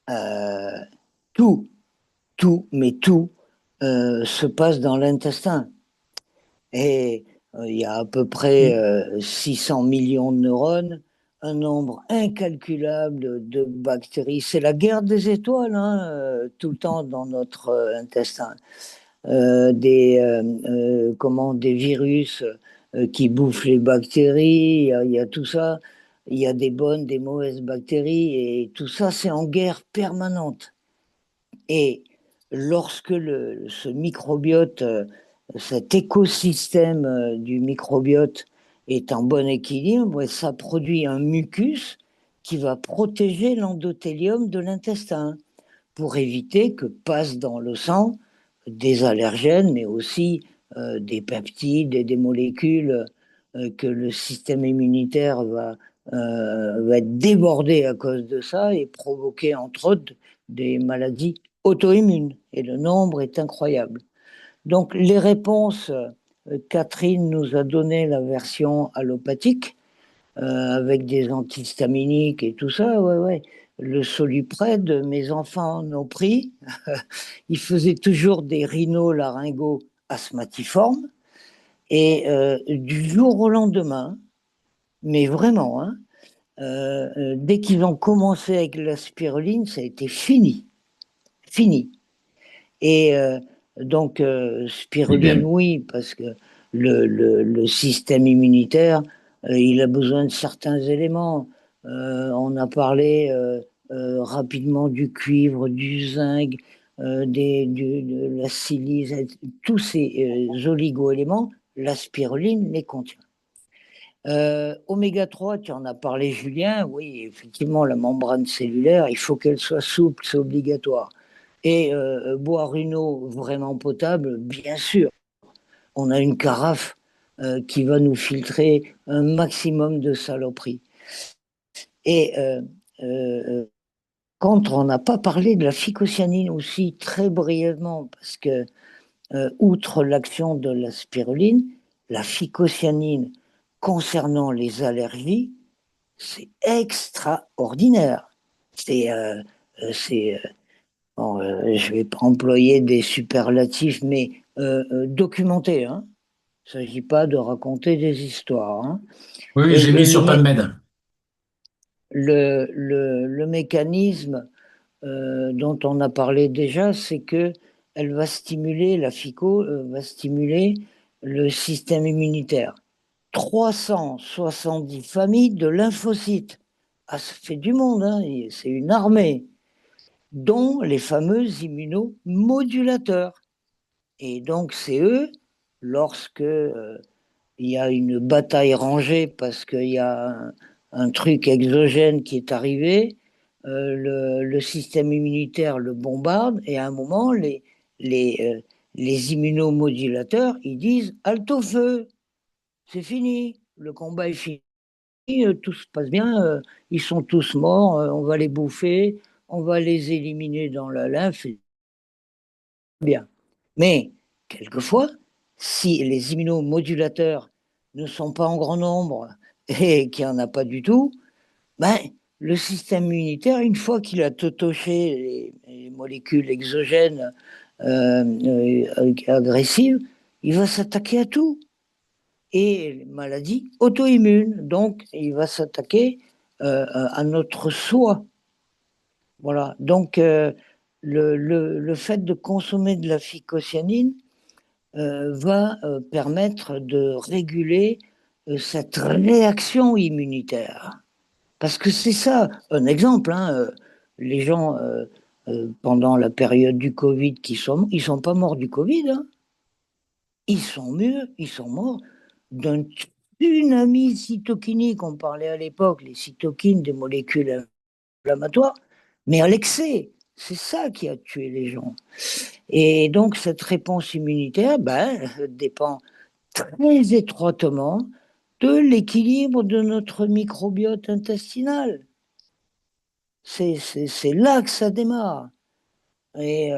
euh, tout, mais tout se passe dans l'intestin. Et il y a à peu près Mm. 600 millions de neurones, un nombre incalculable de bactéries. C'est la guerre des étoiles, hein, tout le temps dans notre intestin. Des virus qui bouffent les bactéries, il y a tout ça. Il y a des bonnes, des mauvaises bactéries, et tout ça, c'est en guerre permanente. Et lorsque ce microbiote, cet écosystème du microbiote est en bon équilibre, ouais, ça produit un mucus qui va protéger l'endothélium de l'intestin pour éviter que passent dans le sang des allergènes, mais aussi des peptides et des molécules que le système immunitaire va être débordé à cause de ça et provoquer entre autres des maladies auto-immunes. Et le nombre est incroyable. Donc les réponses, Catherine nous a donné la version allopathique avec des antihistaminiques et tout ça, ouais, ouais. Le Soluprède, mes enfants en ont pris. Ils faisaient toujours des rhinolaryngos asthmatiformes. Et du jour au lendemain, mais vraiment, hein, dès qu'ils ont commencé avec la spiruline, ça a été fini. Fini. Et donc, spiruline, Idem. oui, parce que le système immunitaire, il a besoin de certains éléments. On a parlé rapidement du cuivre, du zinc, de la silice, tous ces oligo-éléments, la spiruline les contient. Oméga 3, tu en as parlé, Julien. Oui, effectivement, la membrane cellulaire, il faut qu'elle soit souple, c'est obligatoire. Et boire une eau vraiment potable, bien sûr. On a une carafe qui va nous filtrer un maximum de saloperies. Et quand on n'a pas parlé de la phycocyanine aussi, très brièvement, parce que outre l'action de la spiruline, la phycocyanine concernant les allergies, c'est extraordinaire. C'est, bon, je vais pas employer des superlatifs, mais documenté. Hein. Il ne s'agit pas de raconter des histoires. Hein. Oui, oui, Et j'ai mis sur PubMed. le mécanisme dont on a parlé déjà, c'est que elle va stimuler, la FICO va stimuler le système immunitaire. 370 familles de lymphocytes. Ah, ça fait du monde, hein, c'est une armée, dont les fameux immunomodulateurs. Et donc, c'est eux, lorsque il y a une bataille rangée parce qu'il y a un truc exogène qui est arrivé, le système immunitaire le bombarde et à un moment, les, euh, les immunomodulateurs, ils disent halte au feu, c'est fini, le combat est fini, tout se passe bien, ils sont tous morts, on va les bouffer, on va les éliminer dans la lymphe, bien. Mais quelquefois, si les immunomodulateurs ne sont pas en grand nombre et qu'il n'y en a pas du tout, ben, le système immunitaire, une fois qu'il a totoché les molécules exogènes agressives, il va s'attaquer à tout. Et maladie auto-immune, donc il va s'attaquer à notre soi. Voilà, donc le fait de consommer de la phycocyanine va permettre de réguler cette réaction immunitaire. Parce que c'est ça, un exemple, hein, les gens pendant la période du Covid ils sont pas morts du Covid, hein, ils sont mieux, ils sont morts d'un tsunami cytokinique. On parlait à l'époque, les cytokines, des molécules inflammatoires, mais à l'excès. C'est ça qui a tué les gens. Et donc, cette réponse immunitaire ben, dépend très étroitement de l'équilibre de notre microbiote intestinal. C'est là que ça démarre. Et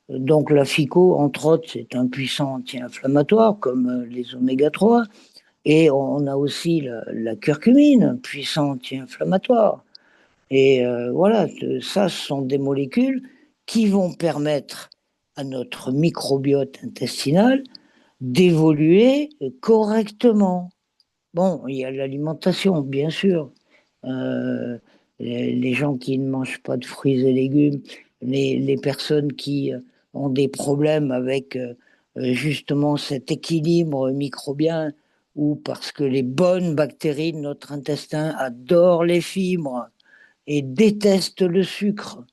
donc, la FICO, entre autres, c'est un puissant anti-inflammatoire, comme les oméga 3. Et on a aussi la curcumine, puissant anti-inflammatoire. Et voilà, ça, ce sont des molécules qui vont permettre à notre microbiote intestinal d'évoluer correctement. Bon, il y a l'alimentation, bien sûr. Euh, les gens qui ne mangent pas de fruits et légumes, les personnes qui ont des problèmes avec justement cet équilibre microbien, ou parce que les bonnes bactéries de notre intestin adorent les fibres et détestent le sucre.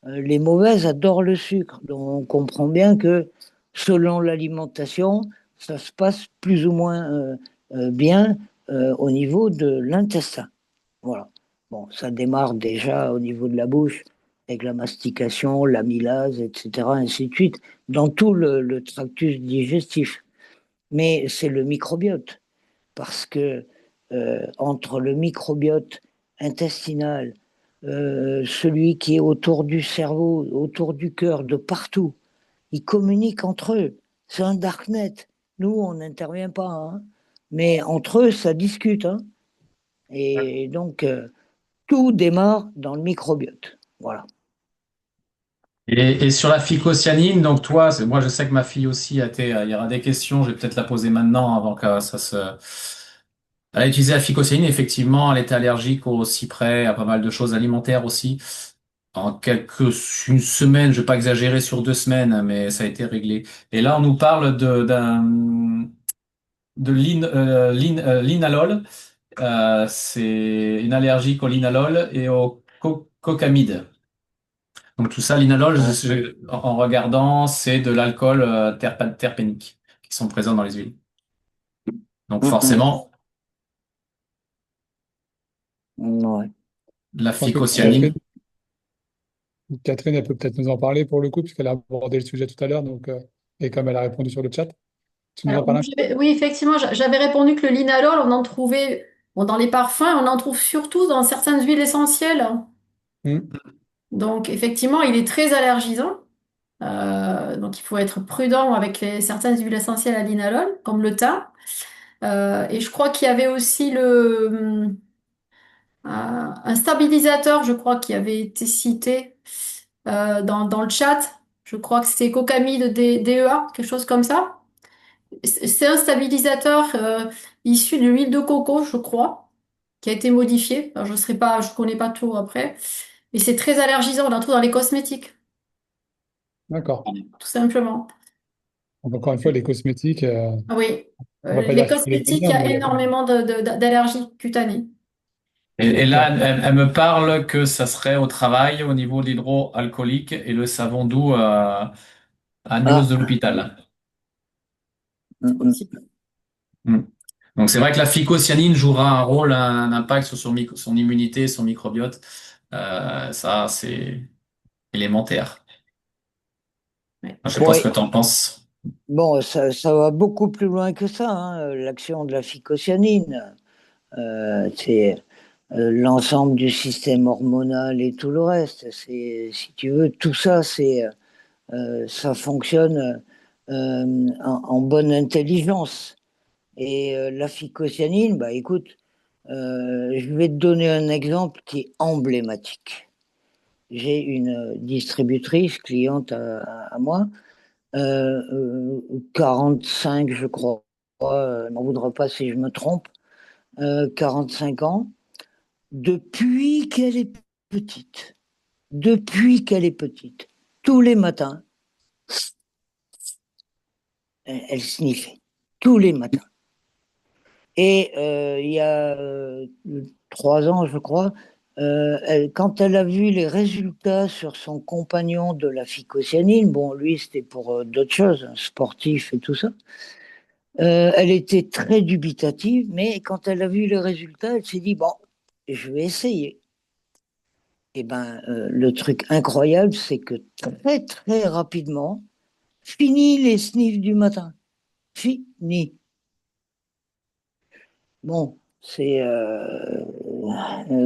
Les mauvaises adorent le sucre. Donc on comprend bien que selon l'alimentation, ça se passe plus ou moins bien au niveau de l'intestin. Voilà. Bon, ça démarre déjà au niveau de la bouche, avec la mastication, l'amylase, etc., ainsi de suite, dans tout le tractus digestif. Mais c'est le microbiote, parce que entre le microbiote intestinal, celui qui est autour du cerveau, autour du cœur, de partout, ils communiquent entre eux. C'est un darknet. Nous, on n'intervient pas, hein. Mais entre eux, ça discute, hein. Et donc, tout démarre dans le microbiote. Voilà. Et sur la phycocyanine, donc toi, moi je sais que ma fille aussi a été, il y aura des questions, je vais peut-être la poser maintenant avant que ça se... Elle a utilisé la phycocyanine, effectivement, elle était allergique au cyprès, à pas mal de choses alimentaires aussi. Une semaine, je vais pas exagérer sur 2 semaines, mais ça a été réglé. Et là, on nous parle de linalol. C'est une allergie au linalol et au cocamide. Donc tout ça, l'inalol, en regardant, c'est de l'alcool terpénique qui sont présents dans les huiles. Donc forcément, Ouais. la Je pense que phycocyanine. Catherine, elle peut peut-être nous en parler pour le coup, puisqu'elle a abordé le sujet tout à l'heure, donc, et comme elle a répondu sur le chat. Tu nous en Alors, parles moi, un peu? oui, effectivement, j'avais répondu que le linalol, on en trouvait bon, dans les parfums, on en trouve surtout dans certaines huiles essentielles. Hmm. Donc, effectivement, il est très allergisant. Donc, il faut être prudent avec certaines huiles essentielles à linalol, comme le thym. Et je crois qu'il y avait aussi un stabilisateur, je crois, qui avait été cité dans le chat. Je crois que c'était Cocamide DEA, quelque chose comme ça. C'est un stabilisateur issu de l'huile de coco, je crois, qui a été modifié. Alors, je connais pas tout après. Mais c'est très allergisant, on en trouve dans les cosmétiques, D'accord. tout simplement. Donc, encore une fois, les cosmétiques, Ah oui, on va pas les dire qu'il faut les cosmétiques, il bannir, y a mais énormément d'allergies cutanées. Et là, d'accord. elle me parle que ça serait au travail, au niveau de l'hydroalcoolique et le savon doux à News Ah, de l'hôpital. C'est mm, possible. Mm. Donc c'est vrai que la phycocyanine jouera un rôle, un impact sur son immunité, son microbiote. Ça, c'est élémentaire. Ouais. Je sais pas ce que ouais. tu en penses. Bon, ça va beaucoup plus loin que ça, hein, l'action de la phycocyanine. C'est l'ensemble du système hormonal et tout le reste. C'est, si tu veux, tout ça, ça fonctionne en bonne intelligence. Et la phycocyanine, bah écoute, je vais te donner un exemple qui est emblématique. J'ai une distributrice, cliente à moi, 45, je crois, elle m'en voudra pas si je me trompe, 45 ans, depuis qu'elle est petite, depuis qu'elle est petite, tous les matins, elle sniffait, tous les matins. Et il y a 3 ans, je crois, quand elle a vu les résultats sur son compagnon de la phycocyanine, bon, lui, c'était pour d'autres choses, hein, sportif et tout ça, elle était très dubitative, mais quand elle a vu les résultats, elle s'est dit, bon, je vais essayer. Et ben, le truc incroyable, c'est que très, très rapidement, fini les sniffs du matin. Fini. Bon, c'est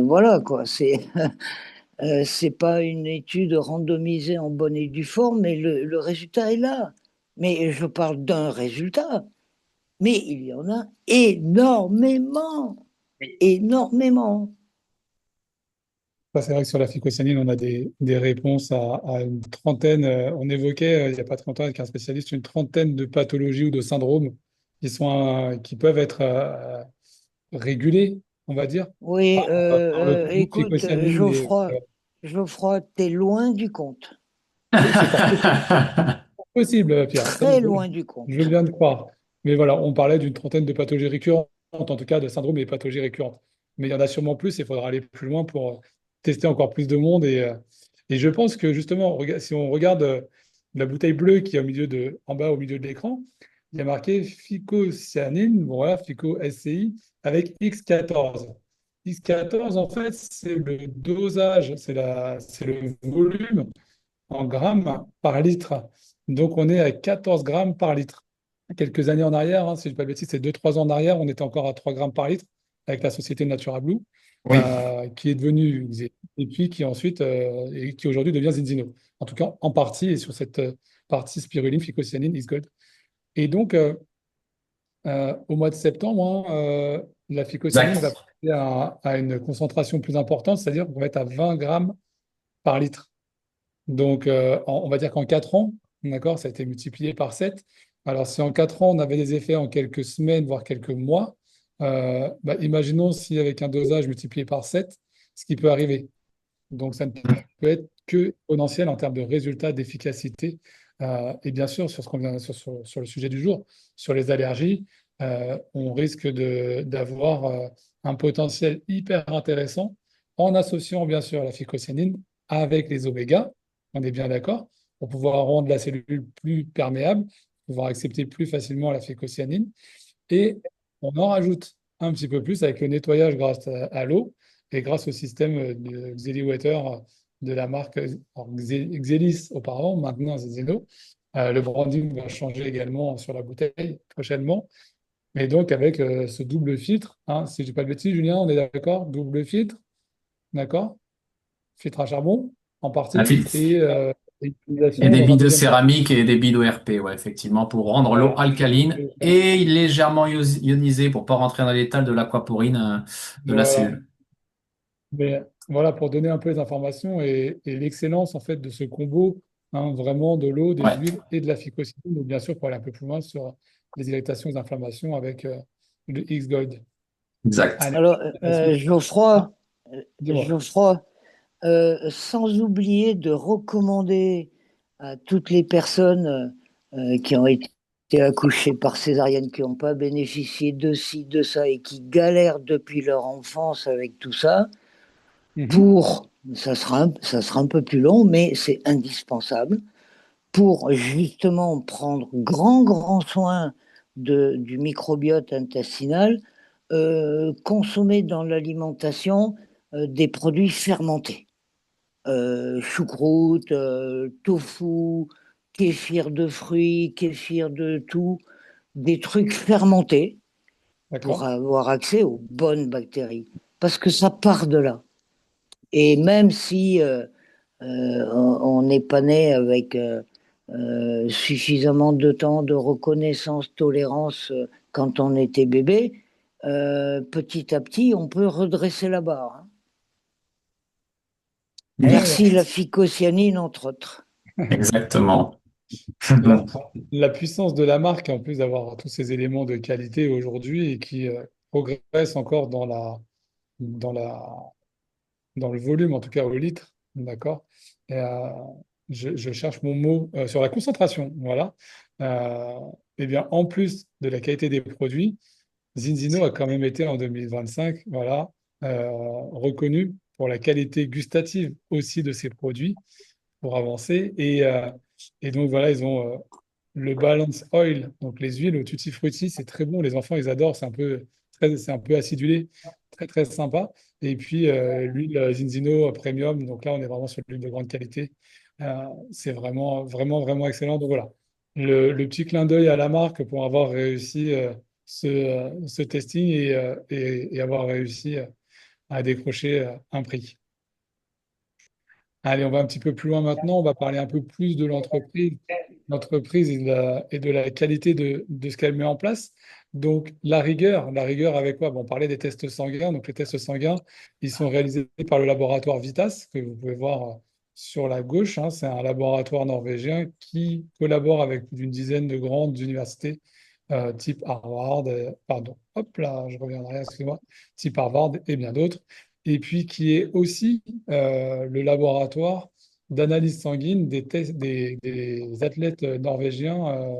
voilà quoi. C'est pas une étude randomisée en bonne et due forme, mais le résultat est là. Mais je parle d'un résultat, mais il y en a énormément, énormément. Ça, c'est vrai que sur la phycocyanine, on a des réponses à une trentaine. On évoquait il n'y a pas très longtemps avec un spécialiste une trentaine de pathologies ou de syndromes qui peuvent être régulés, on va dire, Oui, par le combo écoute, phycocyanine. Geoffroy, t'es loin du compte, Oui, c'est fort possible, Pierre. Ça, très loin du je veux compte. bien te croire. Mais voilà, on parlait d'une trentaine de pathologies récurrentes, en tout cas de syndromes et pathologies récurrentes. Mais il y en a sûrement plus, il faudra aller plus loin pour tester encore plus de monde. Et je pense que justement, si on regarde la bouteille bleue qui est en bas au milieu de l'écran, il y a marqué phycocyanine, bon, voilà, phyco-SCI, avec X14. X14, en fait, c'est le dosage, c'est le volume en grammes par litre. Donc, on est à 14 grammes par litre. Quelques années en arrière, si je ne dis pas de bêtises, c'est 2-3 ans en arrière, on était encore à 3 grammes par litre avec la société Natura Blue, Oui, qui est devenue Xé- et puis qui ensuite et qui aujourd'hui devient Zinzino. En tout cas, en partie, et sur cette partie spiruline, phycocyanine, Isgold. Et donc, au mois de septembre, la phycocyanine va exact. passer à une concentration plus importante, c'est-à-dire qu'on va être à 20 grammes par litre. Donc, on va dire qu'en 4 ans, d'accord, ça a été multiplié par 7. Alors, si en 4 ans, on avait des effets en quelques semaines, voire quelques mois, bah, imaginons si avec un dosage multiplié par 7, ce qui peut arriver. Donc, ça ne peut être que exponentiel en termes de résultats, d'efficacité. Et bien sûr, sur ce qu'on vient sur le sujet du jour, sur les allergies, on risque d'avoir un potentiel hyper intéressant en associant bien sûr la phycocyanine avec les oméga, on est bien d'accord, pour pouvoir rendre la cellule plus perméable, pouvoir accepter plus facilement la phycocyanine. Et on en rajoute un petit peu plus avec le nettoyage grâce à l'eau et grâce au système de Xeliwater de la marque Xelis auparavant, maintenant c'est Zeno. Le branding va changer également sur la bouteille prochainement. Et donc avec ce double filtre, si je ne dis pas de bêtises, Julien, on est d'accord? Double filtre, d'accord? Filtre à charbon en La partie fi- et Et utilisation des dans un billes de deuxième temps. céramique et des billes d'ORP, ouais, effectivement, pour rendre l'eau Voilà. alcaline et légèrement ionisée pour pas rentrer dans l'étal de l'aquaporine de la Voilà. cellule. Mais voilà, pour donner un peu les informations et l'excellence en fait de ce combo, vraiment de l'eau, des Ouais, huiles et de la phycocyanine, mais bien sûr pour aller un peu plus loin sur les irritations et les inflammations avec le X-Gold. exact. Allez, Alors, la suite. Ah, dis-moi. Geoffroy, sans oublier de recommander à toutes les personnes qui ont été accouchées par césarienne, qui n'ont pas bénéficié de ci, de ça et qui galèrent depuis leur enfance avec tout ça, Mhm. ça sera un peu plus long, mais c'est indispensable, pour justement prendre grand soin du microbiote intestinal, consommer dans l'alimentation des produits fermentés. Choucroute, tofu, kéfir de fruits, kéfir de tout, des trucs fermentés pour D'accord. avoir accès aux bonnes bactéries. Parce que ça part de là. Et même si on n'est pas né avec suffisamment de temps de reconnaissance, tolérance quand on était bébé, petit à petit, on peut redresser la barre, hein. Ouais, Merci la phycocyanine, entre autres. Exactement. la, la puissance de la marque, en plus d'avoir tous ces éléments de qualité aujourd'hui et qui progresse encore dans la, dans le volume, en tout cas au litre, d'accord? Et, je cherche mon mot sur la concentration, voilà. Euh, eh bien, en plus de la qualité des produits, Zinzino a quand même été en 2025, voilà, reconnu pour la qualité gustative aussi de ses produits pour avancer. Et donc voilà, ils ont le Balance Oil, donc les huiles au tutti frutti, c'est très bon. Les enfants, ils adorent. C'est un peu acidulé, très très sympa. Et puis l'huile Zinzino Premium, donc là, on est vraiment sur l'huile de grande qualité. C'est vraiment vraiment vraiment excellent. Donc voilà, le petit clin d'œil à la marque pour avoir réussi ce testing et avoir réussi à décrocher un prix. Allez, on va un petit peu plus loin maintenant. On va parler un peu plus de l'entreprise et de la qualité de ce qu'elle met en place. Donc, la rigueur avec quoi? Bon, on parlait des tests sanguins. Donc, les tests sanguins, ils sont réalisés par le laboratoire Vitas, que vous pouvez voir sur la gauche, hein. C'est un laboratoire norvégien qui collabore avec plus d'une dizaine de grandes universités, type Harvard, pardon, hop là, je reviens en arrière, excusez-moi, type Harvard et bien d'autres. Et puis qui est aussi le laboratoire d'analyse sanguine des athlètes norvégiens,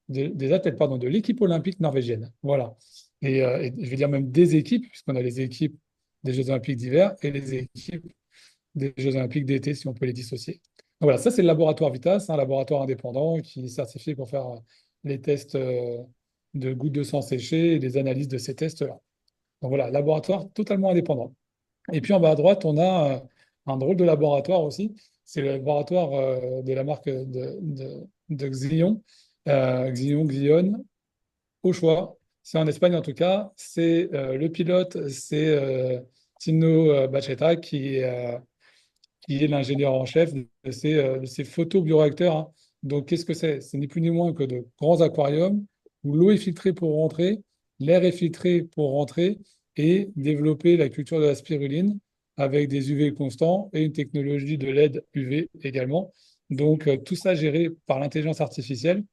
des athlètes, pardon, de l'équipe olympique norvégienne. Voilà. Et je vais dire même des équipes, puisqu'on a les équipes des Jeux olympiques d'hiver et les équipes des Jeux olympiques d'été, si on peut les dissocier. Donc voilà, ça c'est le laboratoire Vitas, un laboratoire indépendant qui est certifié pour faire les tests de gouttes de sang séchées et les analyses de ces tests-là. Donc voilà, laboratoire totalement indépendant. Et puis en bas à droite, on a un drôle de laboratoire aussi. C'est le laboratoire de la marque de Xion, Xion, au choix. C'est en Espagne en tout cas. C'est le pilote, c'est Tino Bacheta qui est l'ingénieur en chef de ces photobioréacteurs, hein. Donc qu'est-ce que c'est? C'est ni plus ni moins que de grands aquariums où l'eau est filtrée pour rentrer, l'air est filtré pour rentrer et développer la culture de la spiruline avec des UV constants et une technologie de LED UV également. Donc tout ça géré par l'intelligence artificielle.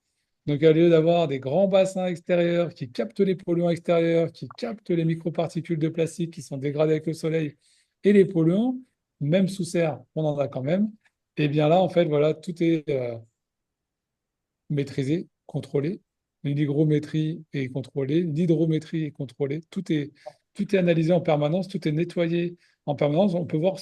Donc, au lieu d'avoir des grands bassins extérieurs qui captent les polluants extérieurs, qui captent les microparticules de plastique qui sont dégradées avec le soleil et les polluants, même sous serre, on en a quand même. Et bien là, en fait, voilà, tout est maîtrisé, contrôlé. L'hygrométrie est contrôlée, l'hydrométrie est contrôlée. Tout est analysé en permanence, tout est nettoyé en permanence. On peut voir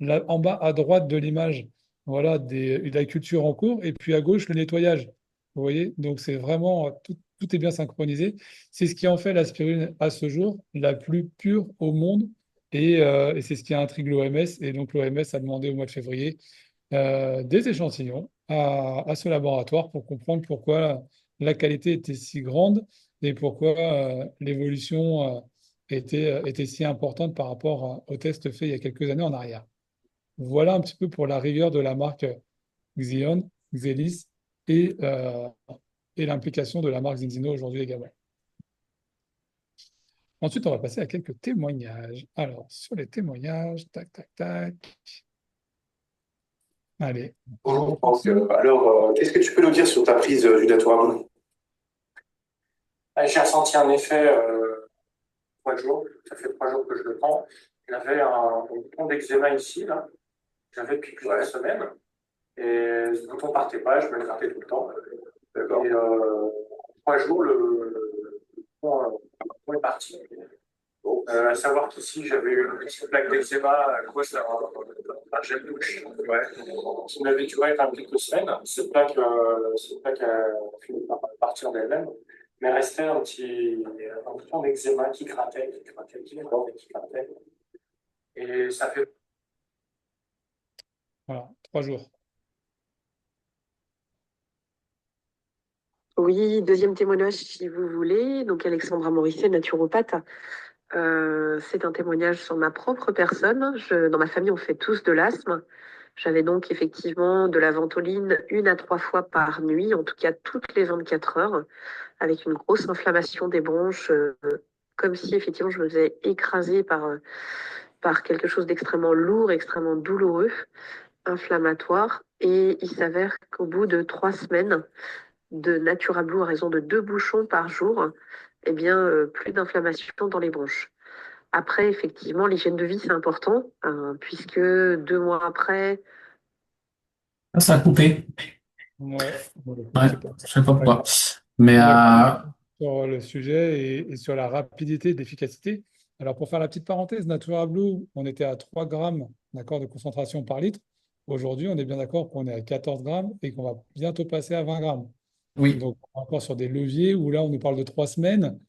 en bas à droite de l'image, voilà, de la culture en cours, et puis à gauche, le nettoyage. Vous voyez? Donc, c'est vraiment, tout est bien synchronisé. C'est ce qui en fait la spiruline à ce jour la plus pure au monde. Et c'est ce qui intrigue l'OMS. Et donc, l'OMS a demandé au mois de février des échantillons à ce laboratoire pour comprendre pourquoi la qualité était si grande et pourquoi l'évolution était si importante par rapport aux tests faits il y a quelques années en arrière. Voilà un petit peu pour la rigueur de la marque Xion, Xelis et, euh, et l'implication de la marque Zinzino aujourd'hui également. Ensuite, on va passer à quelques témoignages. Alors, sur les témoignages, tac, tac, tac. Allez. Bonjour Franck. Alors, qu'est-ce que tu peux nous dire sur ta prise du Datoire? J'ai ressenti un effet 3 jours. Ça fait 3 jours que je le prends. J'avais un bouton d'eczéma ici, là. J'avais depuis plusieurs semaines. Et ce bouton partait pas, je me le grattais tout le temps. D'accord. Et 3 jours, le bouton est parti. Bon. À savoir qu'ici, j'avais une petite plaque d'eczéma à cause d'un gel douche. Ouais. Qui m'avait duré quand même quelques semaines. Cette plaque a fini par partir d'elle-même. Mais restait un bouton d'eczéma qui grattait, qui grattait, qui grattait, qui grattait. Et ça fait. Voilà, 3 jours. Oui, deuxième témoignage si vous voulez. Donc Alexandra Morisset, naturopathe. C'est un témoignage sur ma propre personne. Dans ma famille, on fait tous de l'asthme. J'avais donc effectivement de la ventoline 1 à 3 fois par nuit, en tout cas toutes les 24 heures, avec une grosse inflammation des bronches, comme si effectivement je me faisais écraser par quelque chose d'extrêmement lourd, extrêmement douloureux, inflammatoire. Et il s'avère qu'au bout de 3 semaines de Naturablue à raison de 2 bouchons par jour, eh bien, plus d'inflammation dans les bronches. Après, effectivement, l'hygiène de vie, c'est important, hein, puisque 2 mois après, Ça a coupé. Ouais, bon, Ouais, je sais pas. je sais pas Pas pourquoi. grave. Mais On va continuer sur le sujet et sur la rapidité et l'efficacité. Alors, pour faire la petite parenthèse, Natura Blue, on était à 3 grammes, d'accord, de concentration par litre. Aujourd'hui, on est bien d'accord qu'on est à 14 grammes et qu'on va bientôt passer à 20 grammes. oui, Donc, on est encore sur des leviers où là, on nous parle de 3 semaines.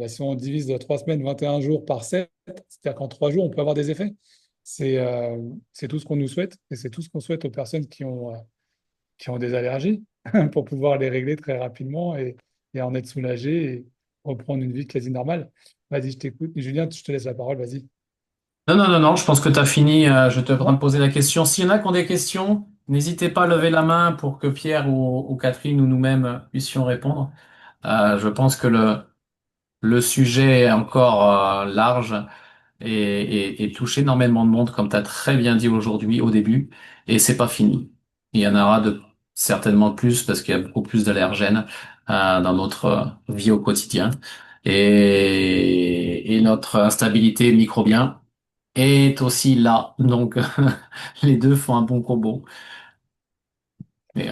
Si on divise de 3 semaines, 21 jours par 7, c'est-à-dire qu'en 3 jours, on peut avoir des effets. C'est tout ce qu'on nous souhaite et c'est tout ce qu'on souhaite aux personnes qui ont des allergies pour pouvoir les régler très rapidement et en être soulagé et reprendre une vie quasi normale. Vas-y, je t'écoute. Julien, je te laisse la parole, vas-y. non, non, non, non, je pense que tu as fini. Je te Bon. de poser la question. S'il y en a qui ont des questions, n'hésitez pas à lever la main pour que Pierre ou Catherine ou nous-mêmes puissions répondre. Je pense que le sujet est encore large et touche énormément de monde, comme tu as très bien dit aujourd'hui au début, et c'est pas fini. Il y en aura certainement plus parce qu'il y a beaucoup plus d'allergènes dans notre vie au quotidien. Et notre instabilité microbienne est aussi là. Donc, les deux font un bon combo. Mais,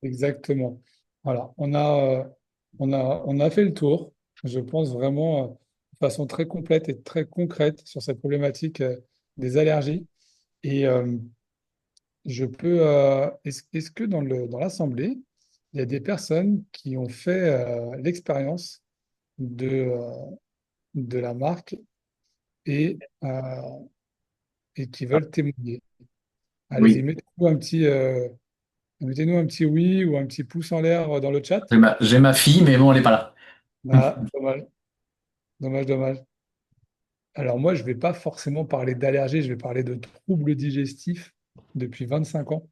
Exactement. Voilà, on a fait le tour, je pense vraiment de façon très complète et très concrète sur cette problématique des allergies. Et est-ce que dans l'Assemblée, il y a des personnes qui ont fait l'expérience de la marque et, et qui veulent témoigner? Allez-y, oui, mettez-nous un petit oui ou un petit pouce en l'air dans le chat. j'ai ma fille, mais bon, elle est pas là. Ah, dommage, dommage, dommage. Alors moi, je ne vais pas forcément parler d'allergie, je vais parler de troubles digestifs depuis 25 ans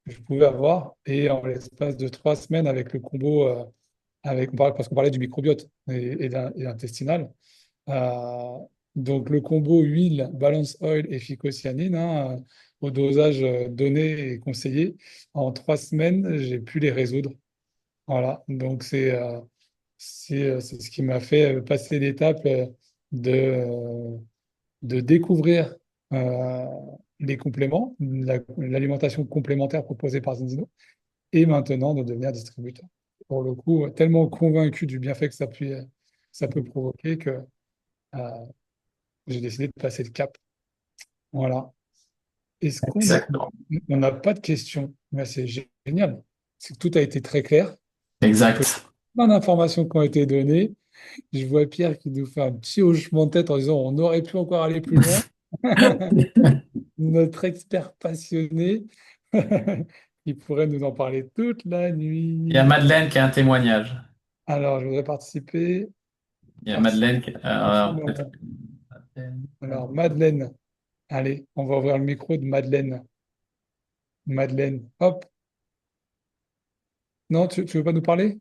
que je pouvais avoir. Et en l'espace de 3 semaines avec le combo, parce qu'on parlait du microbiote et intestinal. Euh, donc le combo huile, balance oil et phycocyanine, hein, au dosage donné et conseillé, en 3 semaines, j'ai pu les résoudre. Voilà, donc c'est ce qui m'a fait passer l'étape de, euh, de découvrir euh, les compléments, l'alimentation complémentaire proposée par Zinzino, et maintenant de devenir distributeur. Pour le coup, tellement convaincu du bienfait que ça peut provoquer que euh, j'ai décidé de passer le cap. Voilà. Est-ce qu'on a, Exactement. on n'a pas de questions? Mais c'est génial. C'est que tout a été très clair. Que Exact. plein d'informations qui ont été données. Je vois Pierre qui nous fait un petit hochement de tête en disant on aurait pu encore aller plus loin. Notre expert passionné qui pourrait nous en parler toute la Il y a nuit. Madeleine qui a un témoignage. Alors, je voudrais participer. Il y a Participer Madeleine à ce alors, peut-être. moment. Alors, Madeleine. Allez, on va ouvrir le micro de Madeleine. Madeleine, hop. Non, tu veux pas nous parler?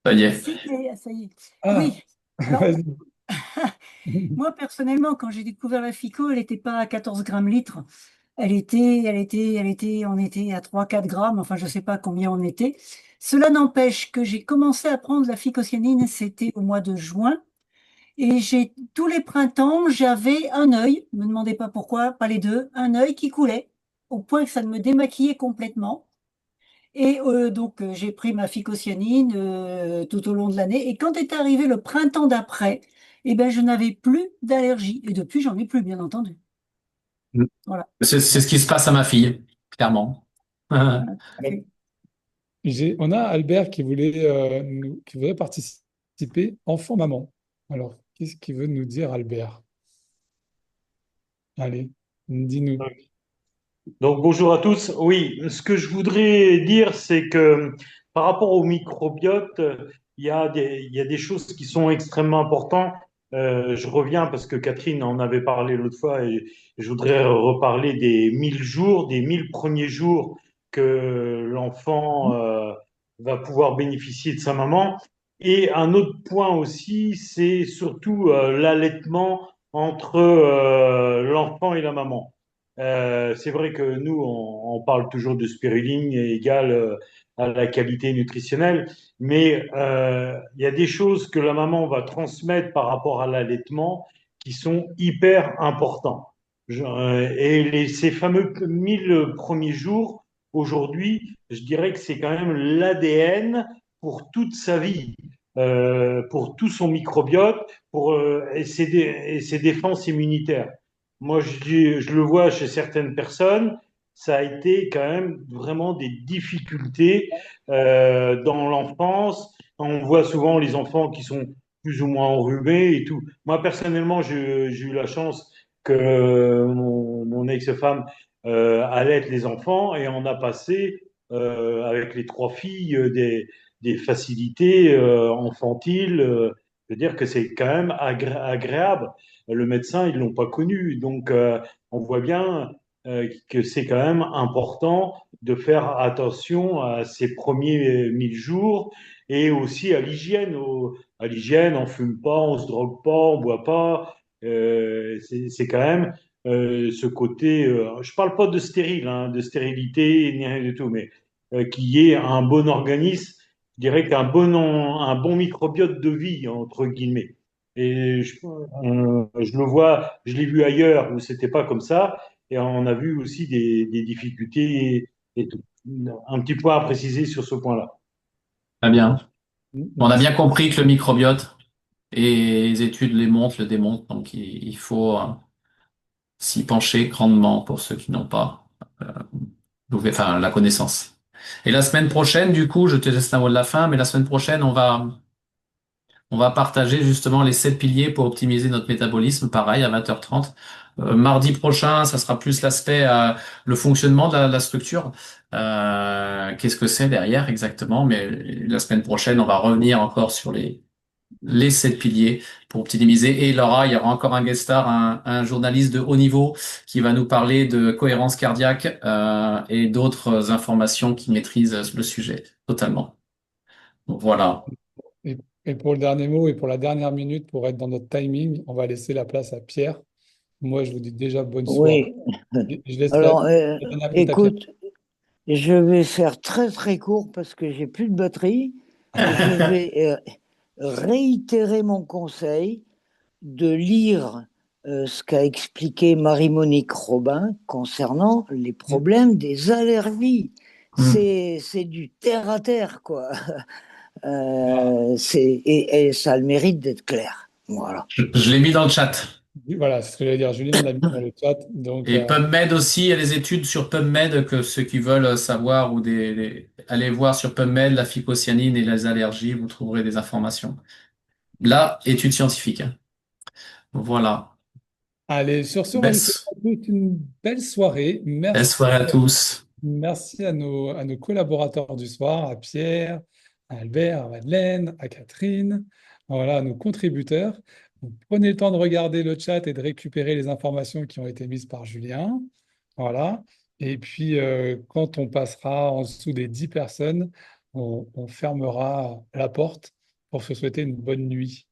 Ça y est. Si, ça y est. Ah, Oui, alors vas-y. moi personnellement, quand j'ai découvert la FICO, elle n'était pas à 14 grammes litre. On était à 3-4 grammes, enfin je ne sais pas combien on était. Cela n'empêche que j'ai commencé à prendre la phycocyanine, c'était au mois de juin. Et tous les printemps, j'avais un œil, ne me demandez pas pourquoi, pas les deux, un œil qui coulait, au point que ça me démaquillait complètement. Et donc, j'ai pris ma phycocyanine tout au long de l'année. Et quand est arrivé le printemps d'après, eh ben, je n'avais plus d'allergie. Et depuis, j'en ai plus, bien entendu. Voilà. C'est ce qui se passe à ma fille, clairement. Voilà, tout à fait. On a Albert qui voudrait participer, enfant-maman. Alors, qu'est-ce qu'il veut nous dire, Albert? Allez, dis-nous. Donc bonjour à tous. Oui, ce que je voudrais dire, c'est que par rapport au microbiote, il y a des choses qui sont extrêmement importantes. je reviens parce que Catherine en avait parlé l'autre fois et je voudrais reparler des 1000 jours, des 1000 premiers jours que l'enfant va pouvoir bénéficier de sa maman. Et un autre point aussi, c'est surtout l'allaitement entre l'enfant et la maman. C'est vrai que nous, on parle toujours de spiruline égale à la qualité nutritionnelle, mais il y a des choses que la maman va transmettre par rapport à l'allaitement qui sont hyper importants. Ces fameux 1000 premiers jours, aujourd'hui, je dirais que c'est quand même l'ADN pour toute sa vie, pour tout son microbiote et ses défenses immunitaires. Moi, je le vois chez certaines personnes, ça a été quand même vraiment des difficultés dans l'enfance. On voit souvent les enfants qui sont plus ou moins enrhumés et tout. Moi, personnellement, j'ai eu la chance que mon ex-femme allaite les enfants et on a passé avec les trois filles des facilités enfantiles. Je veux dire que c'est quand même agréable. Le médecin, ils l'ont pas connu. Donc, on voit bien que c'est quand même important de faire attention à ces premiers 1000 jours et aussi à l'hygiène. À l'hygiène, on fume pas, on se drogue pas, on boit pas. C'est quand même ce côté. Je parle pas de stérile, hein, de stérilité ni rien du tout, mais qu'il y ait un bon organisme, je dirais un bon microbiote de vie entre guillemets. Et je le vois, je l'ai vu ailleurs où c'était pas comme ça, et on a vu aussi des difficultés et tout. Un petit point à préciser sur ce point-là. Très bien. On a Merci. bien compris que le microbiote, et les études le démontrent, donc il faut s'y pencher grandement pour ceux qui n'ont pas enfin, la connaissance. Et la semaine prochaine, du coup, je te laisse la mot de la fin, mais la semaine prochaine, on va partager justement les 7 piliers pour optimiser notre métabolisme, pareil, à 20h30. Mardi prochain, ça sera plus l'aspect, le fonctionnement de la structure. Qu'est-ce que c'est derrière exactement? Mais la semaine prochaine, on va revenir encore sur les 7 piliers pour optimiser. Et Laura, il y aura encore un guest star, un journaliste de haut niveau qui va nous parler de cohérence cardiaque et d'autres informations qui maîtrisent le sujet totalement. Donc voilà. Et pour le dernier mot et pour la dernière minute, pour être dans notre timing, on va laisser la place à Pierre. Moi, je vous dis déjà bonne soirée. Oui. Je laisse Alors, la dernière minute à Pierre. écoute, je vais faire très très court parce que j'ai plus de batterie. Je vais réitérer mon conseil de lire ce qu'a expliqué Marie-Monique Robin concernant les problèmes des allergies. C'est du terre à terre, quoi. Et ça a le mérite d'être clair. Voilà. Je l'ai mis dans le chat. Voilà, c'est ce que j'allais dire. Julien l'a mis dans le chat. Donc, Et PubMed aussi, il y a des études sur PubMed que ceux qui veulent savoir ou allez voir sur PubMed la phycocyanine et les allergies, vous trouverez des informations. Là, études scientifiques, hein. Voilà. allez, sur ce, on va Belle, vous souhaiter à tous une belle soirée. belle soirée à tous. Merci à nos collaborateurs du soir, à Pierre, à Albert, à Madeleine, à Catherine, voilà, à nos contributeurs. Donc, prenez le temps de regarder le chat et de récupérer les informations qui ont été mises par Julien. Voilà. Et puis, quand on passera en dessous des 10 personnes, on fermera la porte pour se souhaiter une bonne nuit.